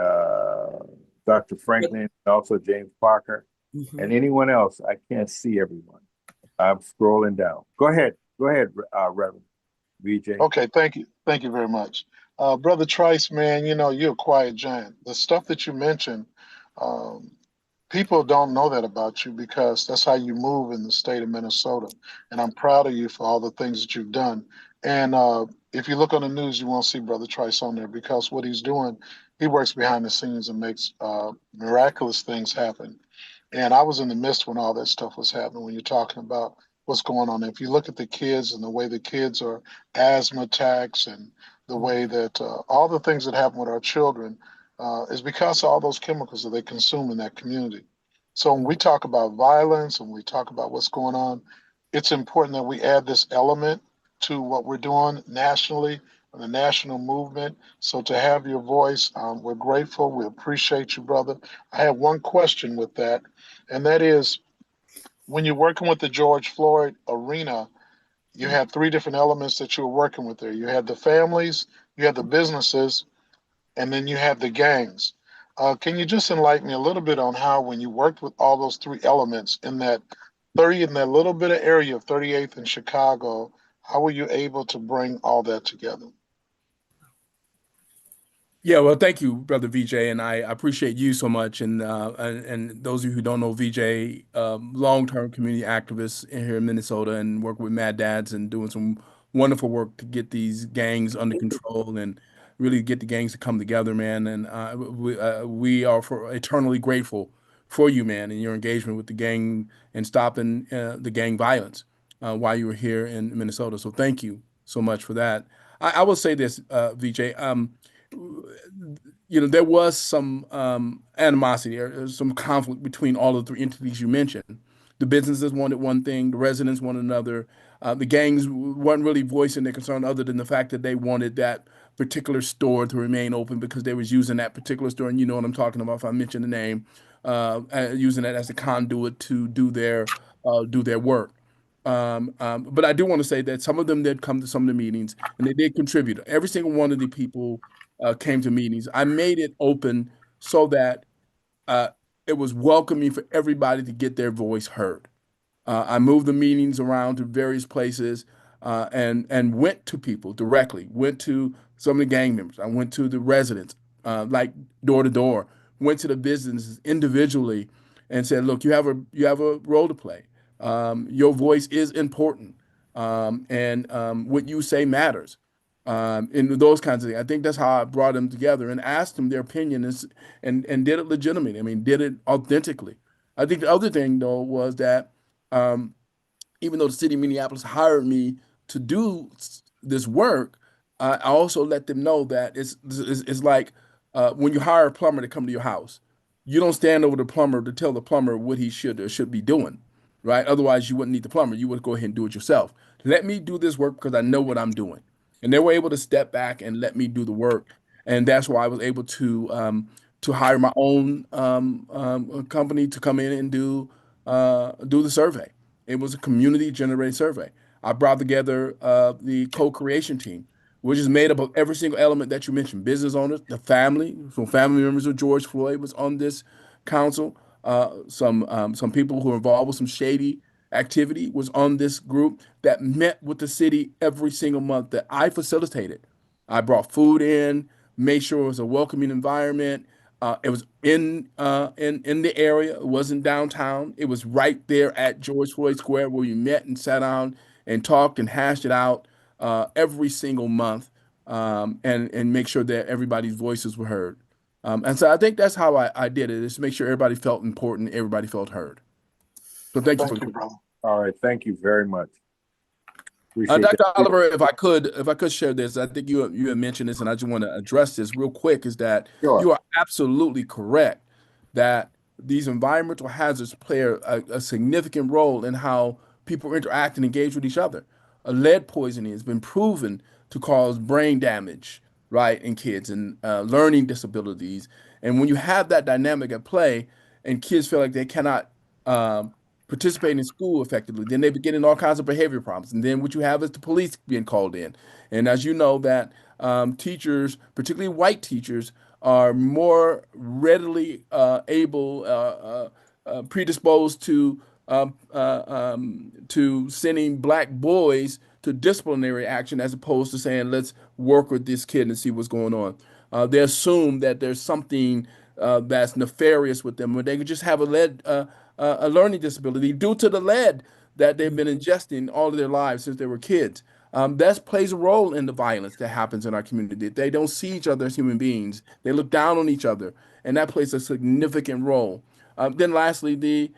Dr. Franklin, and also James Parker, and Mhm. anyone else. I can't see everyone. I'm scrolling down. Go ahead, Reverend VJ. Okay, thank you. Thank you very much. Brother Trice, man, you're a quiet giant. The stuff that you mentioned, um, people don't know that about you because that's how you move in the state of Minnesota. And I'm proud of you for all the things that you've done. And if you look on the news, you won't see Brother Trice on there because what he's doing, he works behind the scenes and makes miraculous things happen. And I was in the midst when all that stuff was happening, when you're talking about what's going on. If you look at the kids and the way the kids are asthma attacks and the way that all the things that happen with our children is because of all those chemicals that they consume in that community. So when we talk about violence and we talk about what's going on, it's important that we add this element to what we're doing nationally, the national movement. So to have your voice, we're grateful. We appreciate you, brother. I have one question with that, and that is when you're working with the George Floyd arena, you had three different elements that you were working with there. You had the families, you had the businesses, and then you had the gangs. Can you just enlighten me a little bit on how, when you worked with all those three elements in that 30, in that little bit of area of 38th in Chicago, how were you able to bring all that together? Yeah, well, thank you, brother VJ, and I appreciate you so much. And those of you who don't know VJ, long-term community activist in here in Minnesota, and work with Mad Dads and doing some wonderful work to get these gangs under control and really get the gangs to come together, man. And we are eternally grateful for you, man, and your engagement with the gang and stopping the gang violence while you were here in Minnesota. So thank you so much for that. I will say this, VJ. There was some animosity or some conflict between all of the three entities you mentioned. The businesses wanted one thing, the residents wanted another. The gangs weren't really voicing their concern other than the fact that they wanted that particular store to remain open because they was using that particular store, and you know what I'm talking about if I mention the name, using that as a conduit to do their work. But I do want to say that some of them did come to some of the meetings and they did contribute. Every single one of the people came to meetings. I made it open so that uh, it was welcoming for everybody to get their voice heard. I moved the meetings around to various places and went to people directly. Went to some of the gang members. I went to the residents, like door to door. Went to the businesses individually and said, "Look, you have a role to play. Your voice is important, and what you say matters." And those kinds of things. I think that's how I brought them together and asked them their opinion and did it legitimately. I mean, did it authentically. I think the other thing though was that um, even though the city of Minneapolis hired me to do this work, I also let them know that it's like when you hire a plumber to come to your house. you don't stand over the plumber to tell the plumber what he should or should be doing, right? Otherwise, you wouldn't need the plumber. You would go ahead and do it yourself. Let me do this work because I know what I'm doing. And they were able to step back and let me do the work. And that's why I was able to hire my own company to come in and do the survey. It was a community generated survey. I brought together the co-creation team, which is made up of every single element that you mentioned: business owners, the family, some family members of George Floyd was on this council. Some people who are involved with some shady activity was on this group that met with the city every single month that I facilitated. I brought food in, made sure it was a welcoming environment. It was in the area. It wasn't downtown. It was right there at George Floyd Square where we met and sat down and talked and hashed it out every single month, and make sure that everybody's voices were heard. And so I think that's how I did it, is to make sure everybody felt important, everybody felt heard. So thank you for Thank the you, question. brother. All right, thank you very much. Appreciate Dr. that. Oliver, if I could share this, I think you had mentioned this, and I just want to address this real quick. Is that Sure. you are absolutely correct that these environmental hazards play a significant role in how people interact and engage with each other. Lead poisoning has been proven to cause brain damage, right, in kids, and learning disabilities. And when you have that dynamic at play, and kids feel like they cannot um, participate in school effectively, then they begin in all kinds of behavior problems. And then what you have is the police being called in. And as you know, that teachers, particularly white teachers, are more readily predisposed to sending black boys to disciplinary action as opposed to saying, let's work with this kid and see what's going on. They assume that there's something that's nefarious with them, or they could just have a learning disability due to the lead that they've been ingesting all of their lives since they were kids. That plays a role in the violence that happens in our community. They don't see each other as human beings. They look down on each other, and that plays a significant role. Then, lastly, the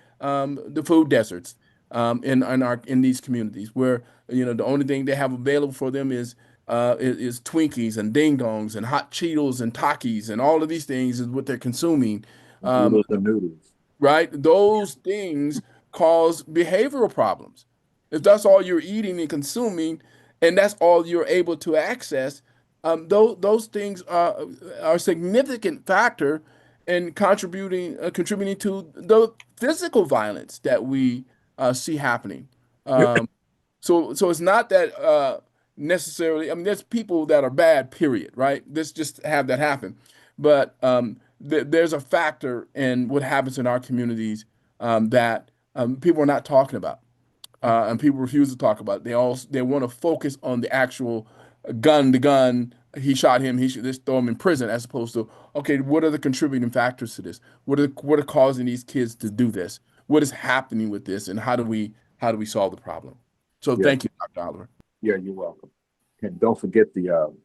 food deserts in these communities, where the only thing they have available for them is Twinkies and Ding Dongs and hot Cheetos and Takis, and all of these things is what they're consuming. Um, Noodles and noodles. right? Those things cause behavioral problems. If that's all you're eating and consuming, and that's all you're able to access, those things are a significant factor in contributing to the physical violence that we see happening. Um, so it's not that necessarily. I mean, there's people that are bad, period, right? Let's just have that happen. But there's a factor in what happens in our communities that people are not talking about, and people refuse to talk about. They want to focus on the actual gun. The gun. He shot him. He should just throw him in prison, as opposed to, okay, what are the contributing factors to this? What are causing these kids to do this? What is happening with this, and how do we solve the problem? So Yeah, thank you, Dr. Oliver. yeah, you're welcome. And don't forget them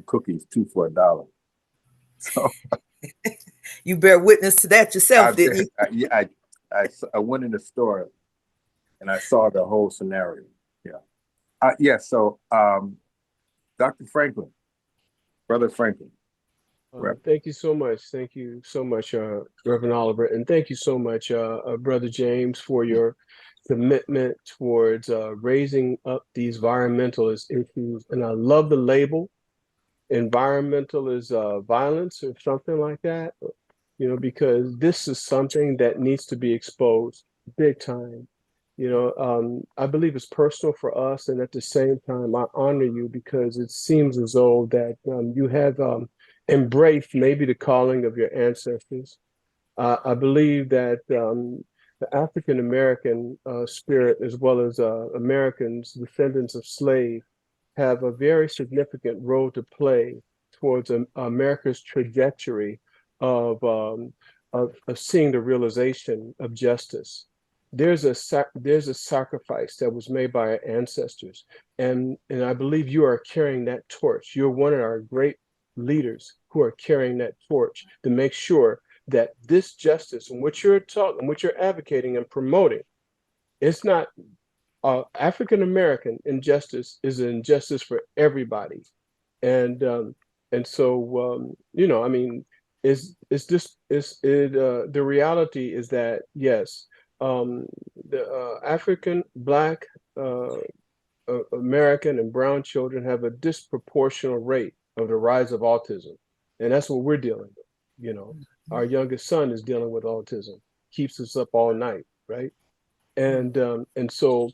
cookies, 2 for $1. So You bear witness to that yourself, didn't you? yeah, I went in the store and I saw the whole scenario. Yeah. Yeah, so Dr. Franklin, Brother Franklin. Right. Thank you so much. Thank you so much, Reverend Oliver. And thank you so much, Brother James, for your commitment towards raising up these environmentalist issues. And I love the label, environmental is violence or something like that, because this is something that needs to be exposed big time. I believe it's personal for us, and at the same time, I honor you because it seems as though that you have embraced maybe the calling of your ancestors. I believe that the African American spirit, as well as Americans, descendants of slaves, have a very significant role to play towards America's trajectory of, um, of seeing the realization of justice. There's a sacrifice that was made by our ancestors, and I believe you are carrying that torch. You're one of our great leaders who are carrying that torch to make sure that this justice and what you're talking, what you're advocating and promoting, it's not African American injustice is an injustice for everybody, and so I mean, the reality is that yes, the African, Black, uh, American, and brown children have a disproportionate rate of the rise of autism, and that's what we're dealing with. You know, our youngest son is dealing with autism, keeps us up all night, right? And so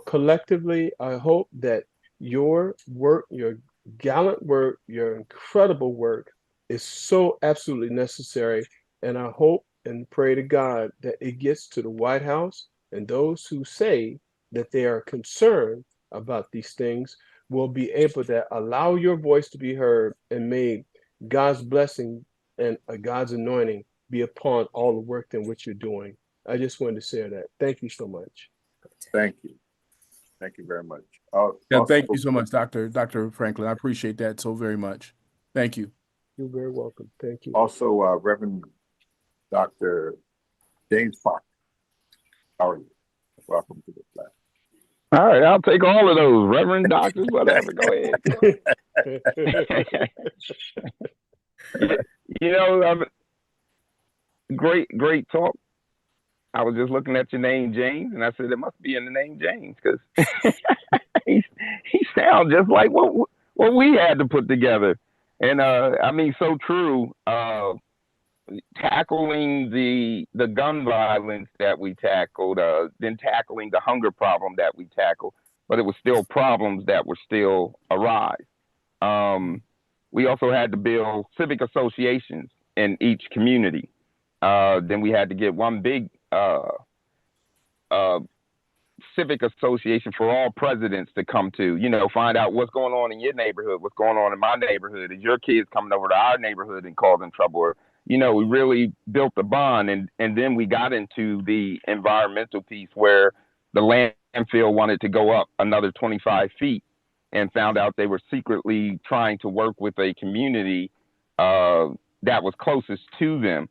collectively, I hope that your work, your gallant work, your incredible work is so absolutely necessary. And I hope and pray to God that it gets to the White House, and those who say that they are concerned about these things will be able to allow your voice to be heard, and may God's blessing and God's anointing be upon all the work in which you're doing. I just wanted to say that. Thank you so much. Thank you. Thank you very much. Yeah, thank Also, you so much, Dr. Franklin. I appreciate that so very much. Thank you. You're very welcome. Thank you. also, Reverend Dr. James Park. How are you? Welcome to the class. All right, I'll take all of those, Reverend Doctors, whatever. Go ahead. you know, great talk. I was just looking at your name, James, and I said it must be in the name James because he sounds just like what we had to put together. And I mean, so true. Tackling the gun violence that we tackled, then tackling the hunger problem that we tackled, but it was still problems that were still arise. We also had to build civic associations in each community. Then we had to get one big civic association for all presidents to come to, find out what's going on in your neighborhood, what's going on in my neighborhood. Is your kids coming over to our neighborhood and causing trouble? Or, we really built a bond. And then we got into the environmental piece where the landfill wanted to go up another 25 feet and found out they were secretly trying to work with a community that was closest to them.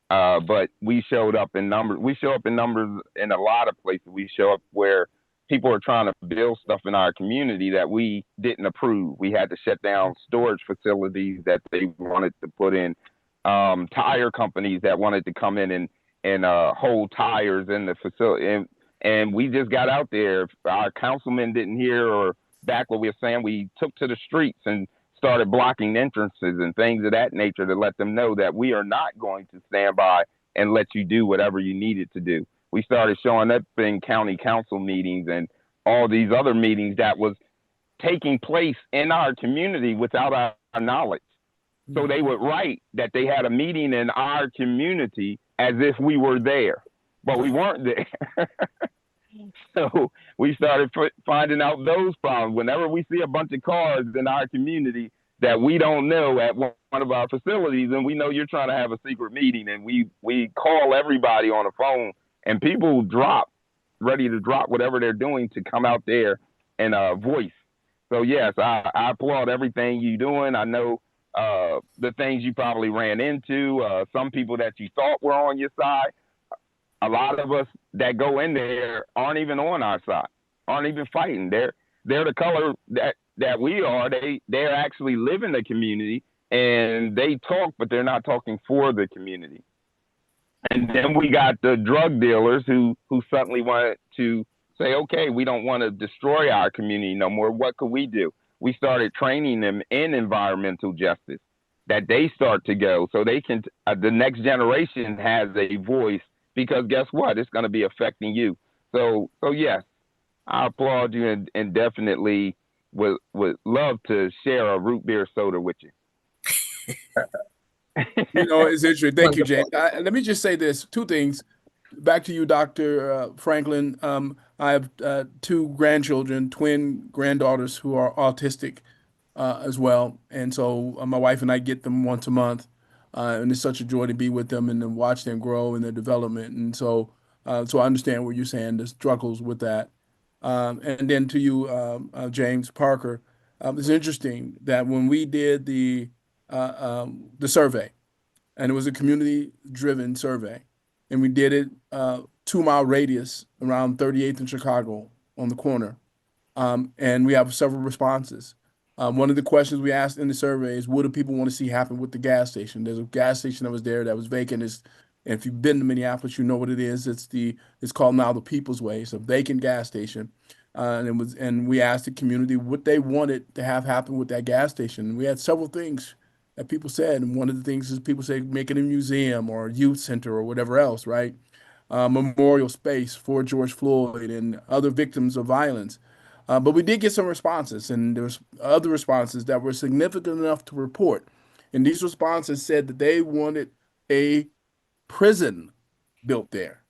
But we showed up in numbers. We show up in numbers in a lot of places. We show up where people are trying to build stuff in our community that we didn't approve. We had to shut down storage facilities that they wanted to put in, tire companies that wanted to come in and hold tires in the facility. And we just got out there. If our councilman didn't hear or back what we were saying, we took to the streets and started blocking entrances and things of that nature to let them know that we are not going to stand by and let you do whatever you needed to do. We started showing up in county council meetings and all these other meetings that was taking place in our community without our knowledge. So they would write that they had a meeting in our community as if we were there, but we weren't there. So we started finding out those problems. Whenever we see a bunch of cars in our community that we don't know at one of our facilities, and we know you're trying to have a secret meeting, and we call everybody on the phone, and people ready to drop whatever they're doing to come out there and voice. So yes, I applaud everything you're doing. I know the things you probably ran into, some people that you thought were on your side. A lot of us that go in there aren't even on our side, aren't even fighting. They're the color that we are. They're actually live in the community and they talk, but they're not talking for the community. And then we got the drug dealers who suddenly wanted to say, okay, we don't want to destroy our community no more. What could we do? We started training them in environmental justice, that they start to go so they can, the next generation has a voice. Because guess what? It's going to be affecting you. So yes, I applaud you and definitely would love to share a root beer soda with you. It's interesting. Thank you, James. Let me just say this, two things. Back to you, Dr. Franklin. I have two grandchildren, twin granddaughters who are autistic as well. And so my wife and I get them once a month. And it's such a joy to be with them and to watch them grow in their development. And so I understand what you're saying, the struggles with that. And then to you, James Parker, it's interesting that when we did the survey, and it was a community-driven survey, and we did it 2-mile radius around 38th and Chicago on the corner, and we have several responses. One of the questions we asked in the survey is, what do people want to see happen with the gas station? There's a gas station that was there that was vacant. And if you've been to Minneapolis, you know what it is. It's called now the People's Way. It's a vacant gas station. And we asked the community what they wanted to have happen with that gas station. And we had several things that people said. And one of the things is people say make it a museum or a youth center or whatever else, right? Memorial space for George Floyd and other victims of violence. But we did get some responses, and there was other responses that were significant enough to report. And these responses said that they wanted a prison built there.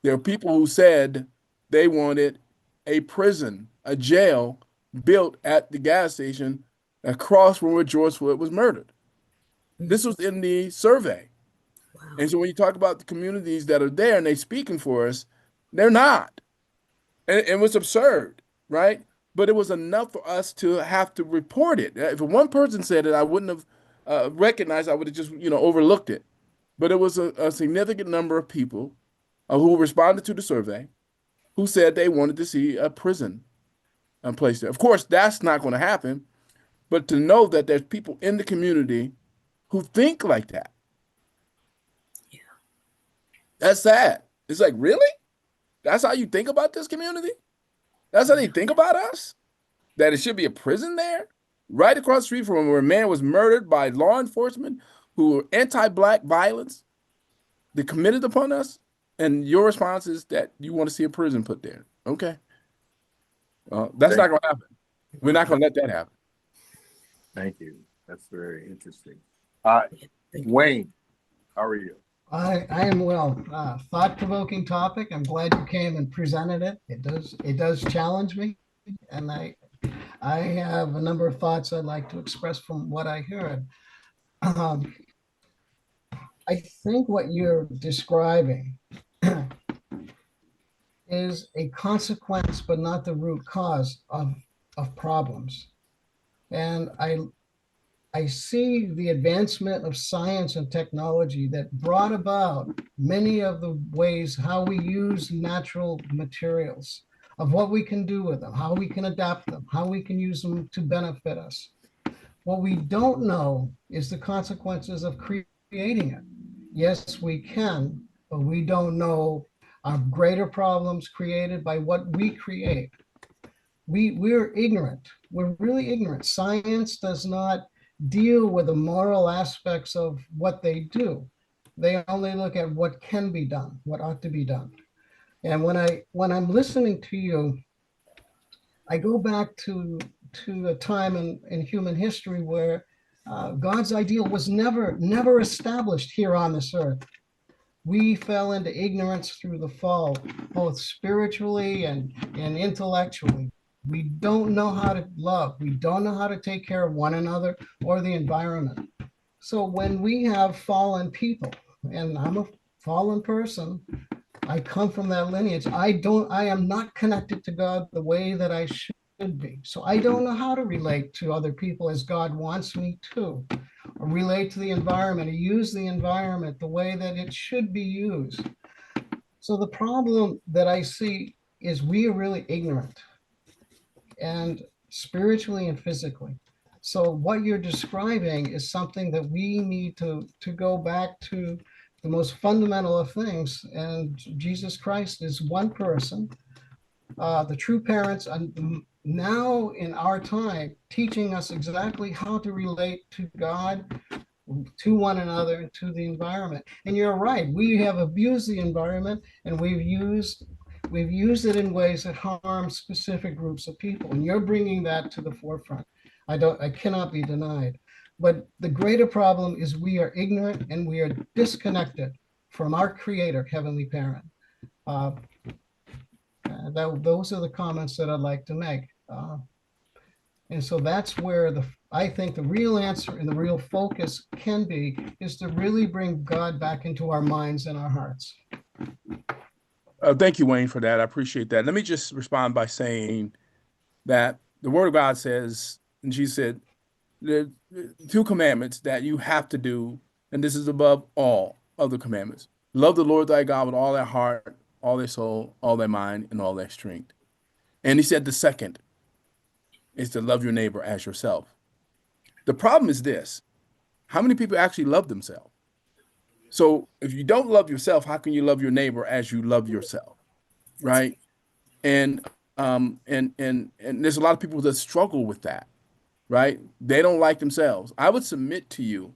There are people who said they wanted a prison, a jail built at the gas station across from where George Floyd was murdered. This was in the survey. Wow. And so when you talk about the communities that are there and they're speaking for us, they're not. And it was absurd, right? But it was enough for us to have to report it. If one person said it, I wouldn't have recognized. I would have just, overlooked it. But it was a significant number of people who responded to the survey who said they wanted to see a prison placed there. Of course, that's not going to happen. But to know that there's people in the community who think like that, Yeah. that's sad. It's like, really? That's how you think about this community? That's how they think about us? That it should be a prison there? Right across the street from where a man was murdered by law enforcement who were anti-Black violence that committed upon us? And your response is that you want to see a prison put there. Okay. That's not going to happen. We're not going to let that happen. Thank you. That's very interesting. Thank you. Wayne, how are you? I am well. Thought-provoking topic. I'm glad you came and presented it. It does challenge me, and I have a number of thoughts I'd like to express from what I heard. I think what you're describing is a consequence, but not the root cause of problems. And I see the advancement of science and technology that brought about many of the ways how we use natural materials, of what we can do with them, how we can adapt them, how we can use them to benefit us. What we don't know is the consequences of creating it. Yes, we can, but we don't know our greater problems created by what we create. We're ignorant. We're really ignorant. Science does not deal with the moral aspects of what they do. They only look at what can be done, what ought to be done. And when I'm listening to you, I go back to a time in human history where God's ideal was never established here on this earth. We fell into ignorance through the fall, both spiritually and intellectually. We don't know how to love. We don't know how to take care of one another or the environment. So when we have fallen people, and I'm a fallen person, I come from that lineage. I am not connected to God the way that I should be. So I don't know how to relate to other people as God wants me to, or relate to the environment, or use the environment the way that it should be used. So the problem that I see is we are really ignorant, and spiritually and physically. So what you're describing is something that we need to go back to the most fundamental of things. And Jesus Christ is one person, the true parents, and now in our time, teaching us exactly how to relate to God, to one another, and to the environment. And you're right, we have abused the environment, and we've used it in ways that harm specific groups of people. And you're bringing that to the forefront. I cannot be denied. But the greater problem is we are ignorant and we are disconnected from our Creator, Heavenly Parent. Those are the comments that I'd like to make. And so that's where I think the real answer and the real focus can be, is to really bring God back into our minds and our hearts. Thank you, Wayne, for that. I appreciate that. Let me just respond by saying that the Word of God says, and Jesus said, the two commandments that you have to do, and this is above all other commandments. Love the Lord thy God with all their heart, all their soul, all their mind, and all their strength. And he said the second is to love your neighbor as yourself. The problem is this: how many people actually love themselves? So if you don't love yourself, how can you love your neighbor as you love yourself, right? And and there's a lot of people that struggle with that, right? They don't like themselves. I would submit to you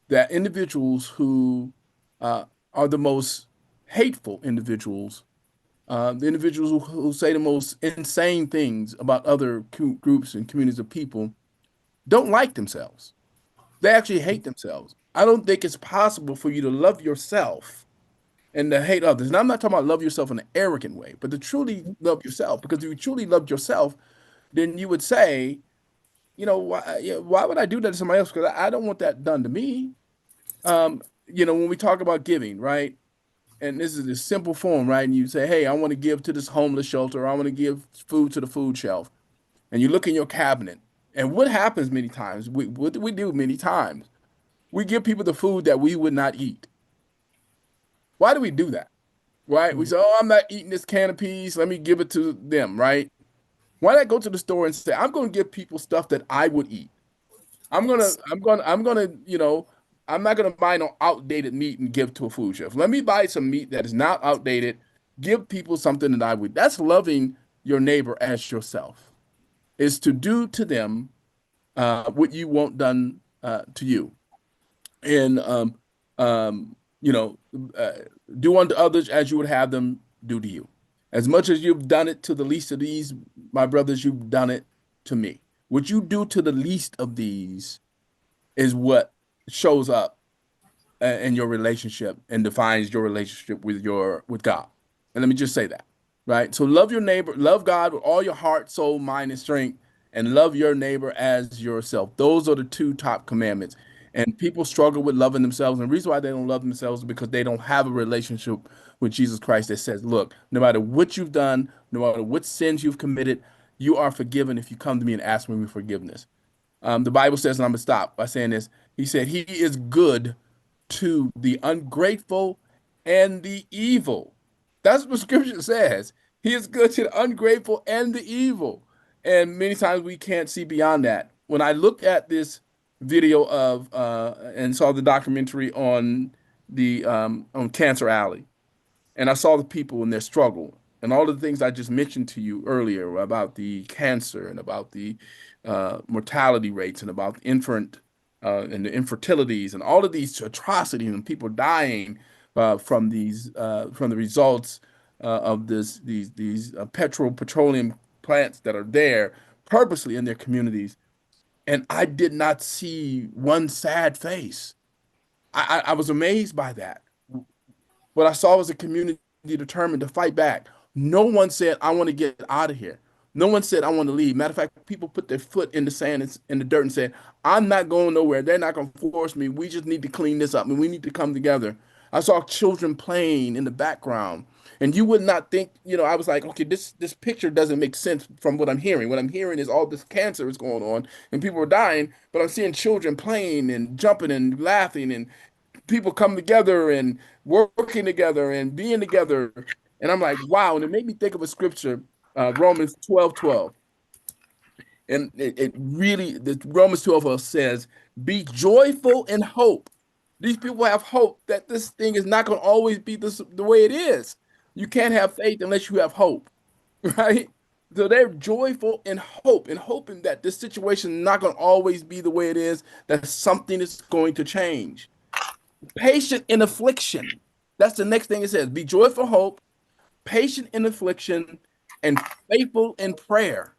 that individuals who uh, are the most hateful individuals, the individuals who say the most insane things about other groups and communities of people, don't like themselves. They actually hate themselves. I don't think it's possible for you to love yourself and to hate others. And I'm not talking about love yourself in an arrogant way, but to truly love yourself. Because if you truly loved yourself, then you would say, why would I do that to somebody else? Because I don't want that done to me. When we talk about giving, right? And this is a simple form, right? And you say, hey, I want to give to this homeless shelter, or I want to give food to the food shelf. And you look in your cabinet. And what happens many times, what do we do many times? We give people the food that we would not eat. Why do we do that? Right? We say, oh, I'm not eating this can of peas. Let me give it to them, right? Why not go to the store and say, I'm going to give people stuff that I would eat. I'm not gonna buy no outdated meat and give to a food shelf. Let me buy some meat that is not outdated. Give people something that I would. That's loving your neighbor as yourself. Is to do to them what you want done to you, and um, you know, uh, do unto others as you would have them do to you. As much as you've done it to the least of these, my brothers, you've done it to me. What you do to the least of these is what shows up in your relationship and defines your relationship with God. And let me just say that, right? So love your neighbor, love God with all your heart, soul, mind, and strength, and love your neighbor as yourself. Those are the two top commandments. And people struggle with loving themselves. And the reason why they don't love themselves is because they don't have a relationship with Jesus Christ that says, look, no matter what you've done, no matter what sins you've committed, you are forgiven if you come to me and ask me for forgiveness. The Bible says, and I'm gonna stop by saying this. He said, He is good to the ungrateful and the evil. That's what Scripture says. He is good to the ungrateful and the evil. And many times we can't see beyond that. When I looked at this video of and saw the documentary on Cancer Alley, and I saw the people in their struggle and all the things I just mentioned to you earlier about the cancer and about the mortality rates and about infant and the infertilities and all of these atrocities and people dying from the results of these petroleum plants that are there purposely in their communities. And I did not see one sad face. I was amazed by that. What I saw was a community determined to fight back. No one said, I want to get out of here. No one said, I want to leave. Matter of fact, people put their foot in the sand and in the dirt and said, I'm not going nowhere. They're not going to force me. We just need to clean this up and we need to come together. I saw children playing in the background. And you would not think, I was like, okay, this picture doesn't make sense from what I'm hearing. What I'm hearing is all this cancer is going on and people are dying, but I'm seeing children playing and jumping and laughing and people come together and working together and being together. And I'm like, wow. And it made me think of a scripture, Romans 12:12. And it really, the Romans 12 says, be joyful in hope. These people have hope that this thing is not going to always be the way it is. You can't have faith unless you have hope, right? So they're joyful in hope and hoping that this situation is not going to always be the way it is, that something is going to change. Patient in affliction. That's the next thing it says. Be joyful hope, patient in affliction, and faithful in prayer.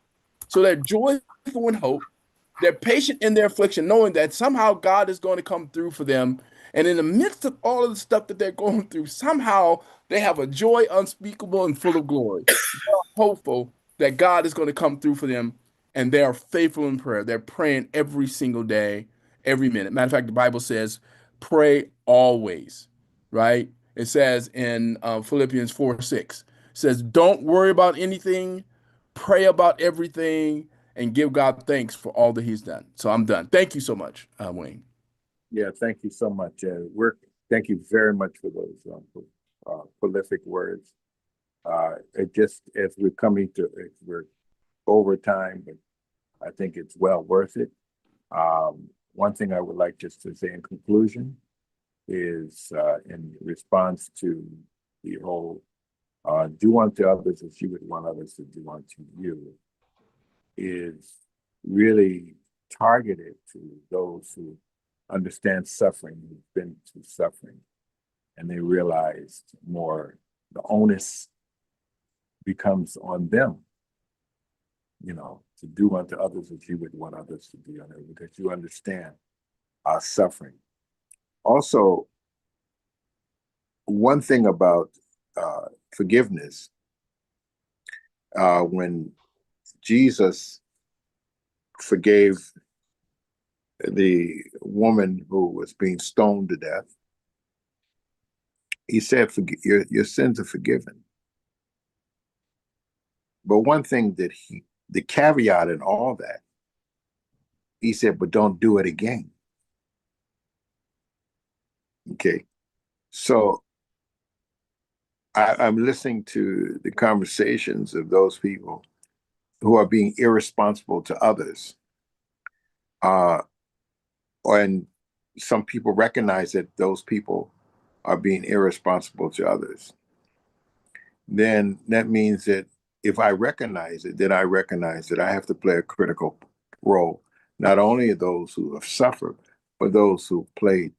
So they're joyful in hope. They're patient in their affliction, knowing that somehow God is going to come through for them. And in the midst of all of the stuff that they're going through, somehow they have a joy unspeakable and full of glory. They're hopeful that God is going to come through for them, and they are faithful in prayer. They're praying every single day, every minute. Matter of fact, the Bible says, pray always, right? It says in Philippians 4:6, it says, don't worry about anything, pray about everything, and give God thanks for all that He's done. So I'm done. Thank you so much, Wayne. Yeah, thank you so much. Thank you very much for those prolific words. It just as we're over time, but I think it's well worth it. One thing I would like just to say in conclusion is in response to the whole do unto others as you would want others to do unto you is really targeted to those who understand suffering, who've been through suffering, and they realized more the onus becomes on them, you know, to do unto others as you would want others to do unto them, because you understand our suffering. Also, one thing about forgiveness, when Jesus forgave the woman who was being stoned to death, he said, your sins are forgiven. But one thing that the caveat in all that, he said, but don't do it again. Okay. So I'm listening to the conversations of those people who are being irresponsible to others. And some people recognize that those people are being irresponsible to others. Then that means that if I recognize it, then I recognize that I have to play a critical role, not only of those who have suffered, but those who played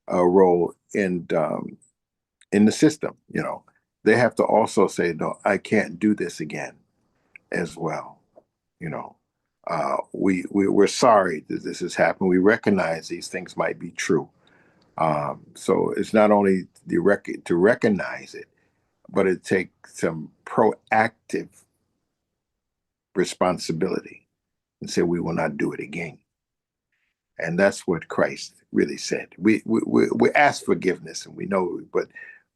a role in the system. You know, they have to also say, no, I can't do this again as well. You know, we're sorry that this has happened. We recognize these things might be true. So it's not only to recognize it, but it takes some proactive responsibility and say we will not do it again. And that's what Christ really said. We ask forgiveness, and we know, but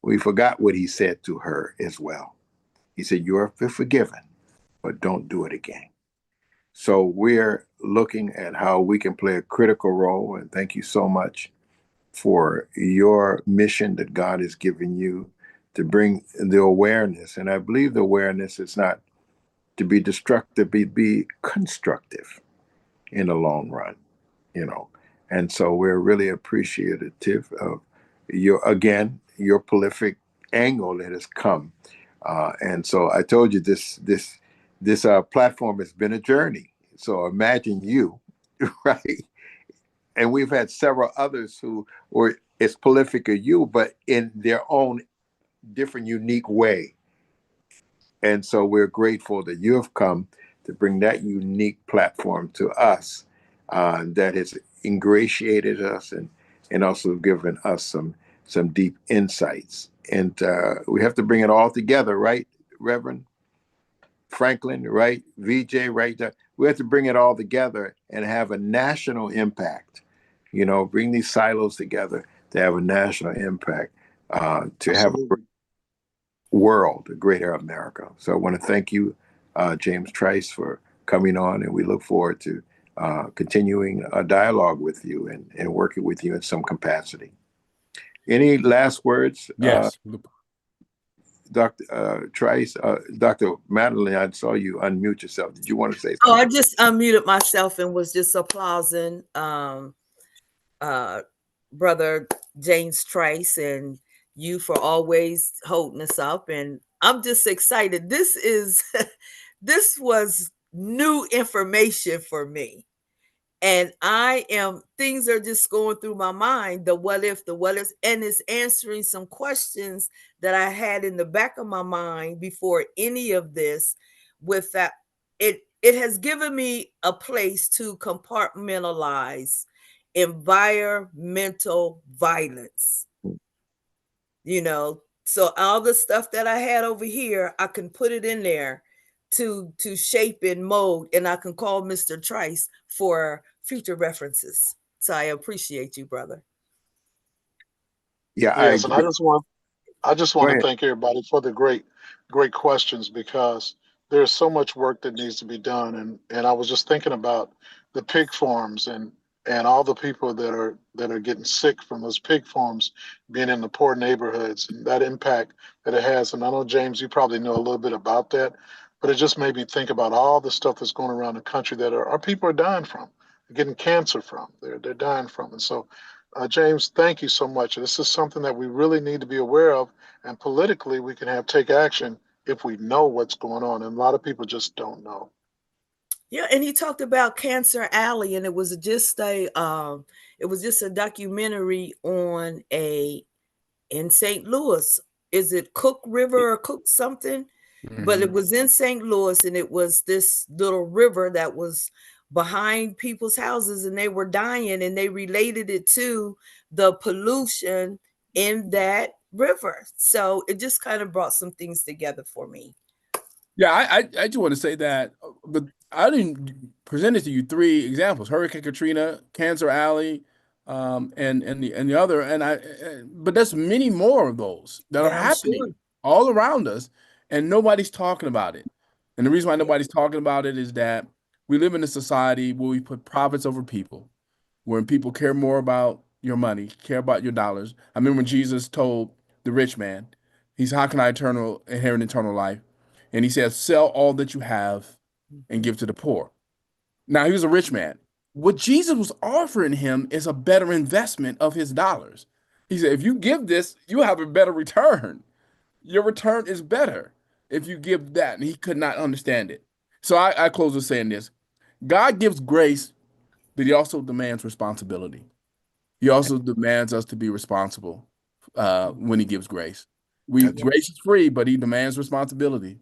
we forgot what he said to her as well. He said, "You are forgiven, but don't do it again." So we're looking at how we can play a critical role. And thank you so much for your mission that God has given you to bring the awareness. And I believe the awareness is not to be destructive, be constructive in the long run, you know. And so we're really appreciative of your prolific angle that has come. And so I told you this platform has been a journey. So imagine you, right? And we've had several others who were as prolific as you, but in their own different, unique way. And so we're grateful that you have come to bring that unique platform to us that has ingratiated us and also given us some deep insights. And we have to bring it all together, right, Reverend Franklin, right? VJ, right? We have to bring it all together and have a national impact. You know, bring these silos together to have a national impact, to have a world, a greater America. So I want to thank you, James Trice, for coming on, and we look forward to continuing a dialogue with you and working with you in some capacity. Any last words? Yes. Dr. Trice, Dr. Madeline, I saw you unmute yourself. Did you want to say Oh, something? I just unmuted myself and was just applauding Brother James Trice and you for always holding us up. And I'm just excited. This was new information for me. And things are just going through my mind, the what if, and it's answering some questions that I had in the back of my mind before any of this. With that, it has given me a place to compartmentalize environmental violence. You know, so all the stuff that I had over here, I can put it in there to shape and mold, and I can call Mr. Trice for future references. So I appreciate you, brother. Yeah, I Yes, and agree. I just Go want to ahead. thank everybody for the great questions, because there's so much work that needs to be done. And I was just thinking about the pig farms and all the people that are getting sick from those pig farms being in the poor neighborhoods, and that impact that it has. And I know, James, you probably know a little bit about that, but it just made me think about all the stuff that's going around the country that our people are dying from. getting cancer from. They're dying from. And so, James, thank you so much. This is something that we really need to be aware of, and politically we can take action if we know what's going on. And a lot of people just don't know. Yeah, and he talked about Cancer Alley, and it was just a documentary on in St. Louis. Is it Cook River or Cook something? But it was in St. Louis, and it was this little river that was behind people's houses, and they were dying, and they related it to the pollution in that river. So it just kind of brought some things together for me. Yeah, I just want to say that, but I didn't present it to you 3 examples: Hurricane Katrina, Cancer Alley, and the other. But there's many more of those that are Yeah, I'm happening sure. all around us, and nobody's talking about it. And the reason why nobody's talking about it is that we live in a society where we put profits over people, where people care more about your money, care about your dollars. I remember when Jesus told the rich man, he said, "How can I inherit eternal life?" And he says, "Sell all that you have and give to the poor." Now, he was a rich man. What Jesus was offering him is a better investment of his dollars. He said, if you give this, you have a better return. Your return is better if you give that. And he could not understand it. So I close with saying this: God gives grace, but he also demands responsibility. He also demands us to be responsible when he gives grace. Grace is free, but he demands responsibility.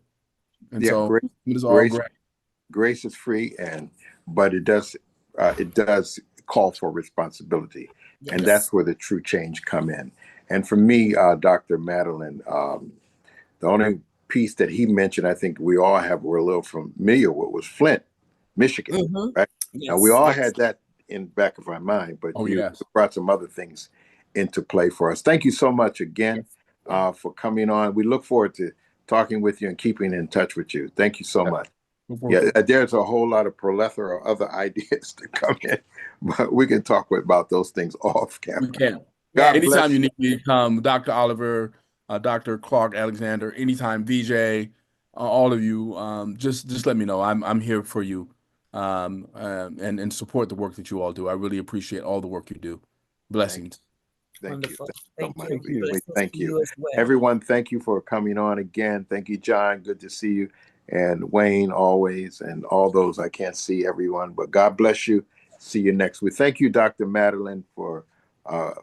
And Yeah, so it is all grace, great. grace is free, but it does call for responsibility, and Yes. that's where the true change come in. And for me, Dr. Madeline, the only piece that he mentioned, I think we all were a little familiar with, was Flint, Michigan, right? Now we Yes. all Yes. had that in the back of our mind, but Oh, you yes. brought some other things into play for us. Thank you so much again for coming on. We look forward to talking with you and keeping in touch with you. Thank you so much. Yeah, there's a whole lot of plethora or other ideas to come in, but we can talk about those things off camera. We can. God Anytime bless you need me to come, Dr. Oliver, Dr. Clark Alexander, anytime, VJ, all of you, just let me know. I'm here for you, and support the work that you all do. I really appreciate all the work you do. Blessings. Thank Wonderful. you so Thank much. you. Thank you. We Blessings thank to you. as well. Everyone, thank you for coming on again. Thank you, John. Good to see you. And Wayne, always, and all those. I can't see everyone, but God bless you. See you next week. Thank you, Dr. Madeline, for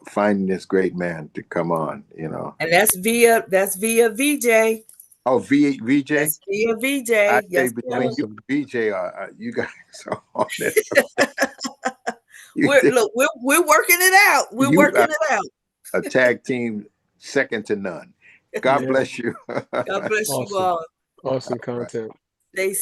finding this great man to come on, And that's via VJ. Oh, VJ? That's via VJ. I say Yes, between sir. you and VJ, you guys are on it. We're working it out. We're You working are it out. a tag team second to none. God Yeah. bless you. God bless you Awesome. all. Awesome content. Stay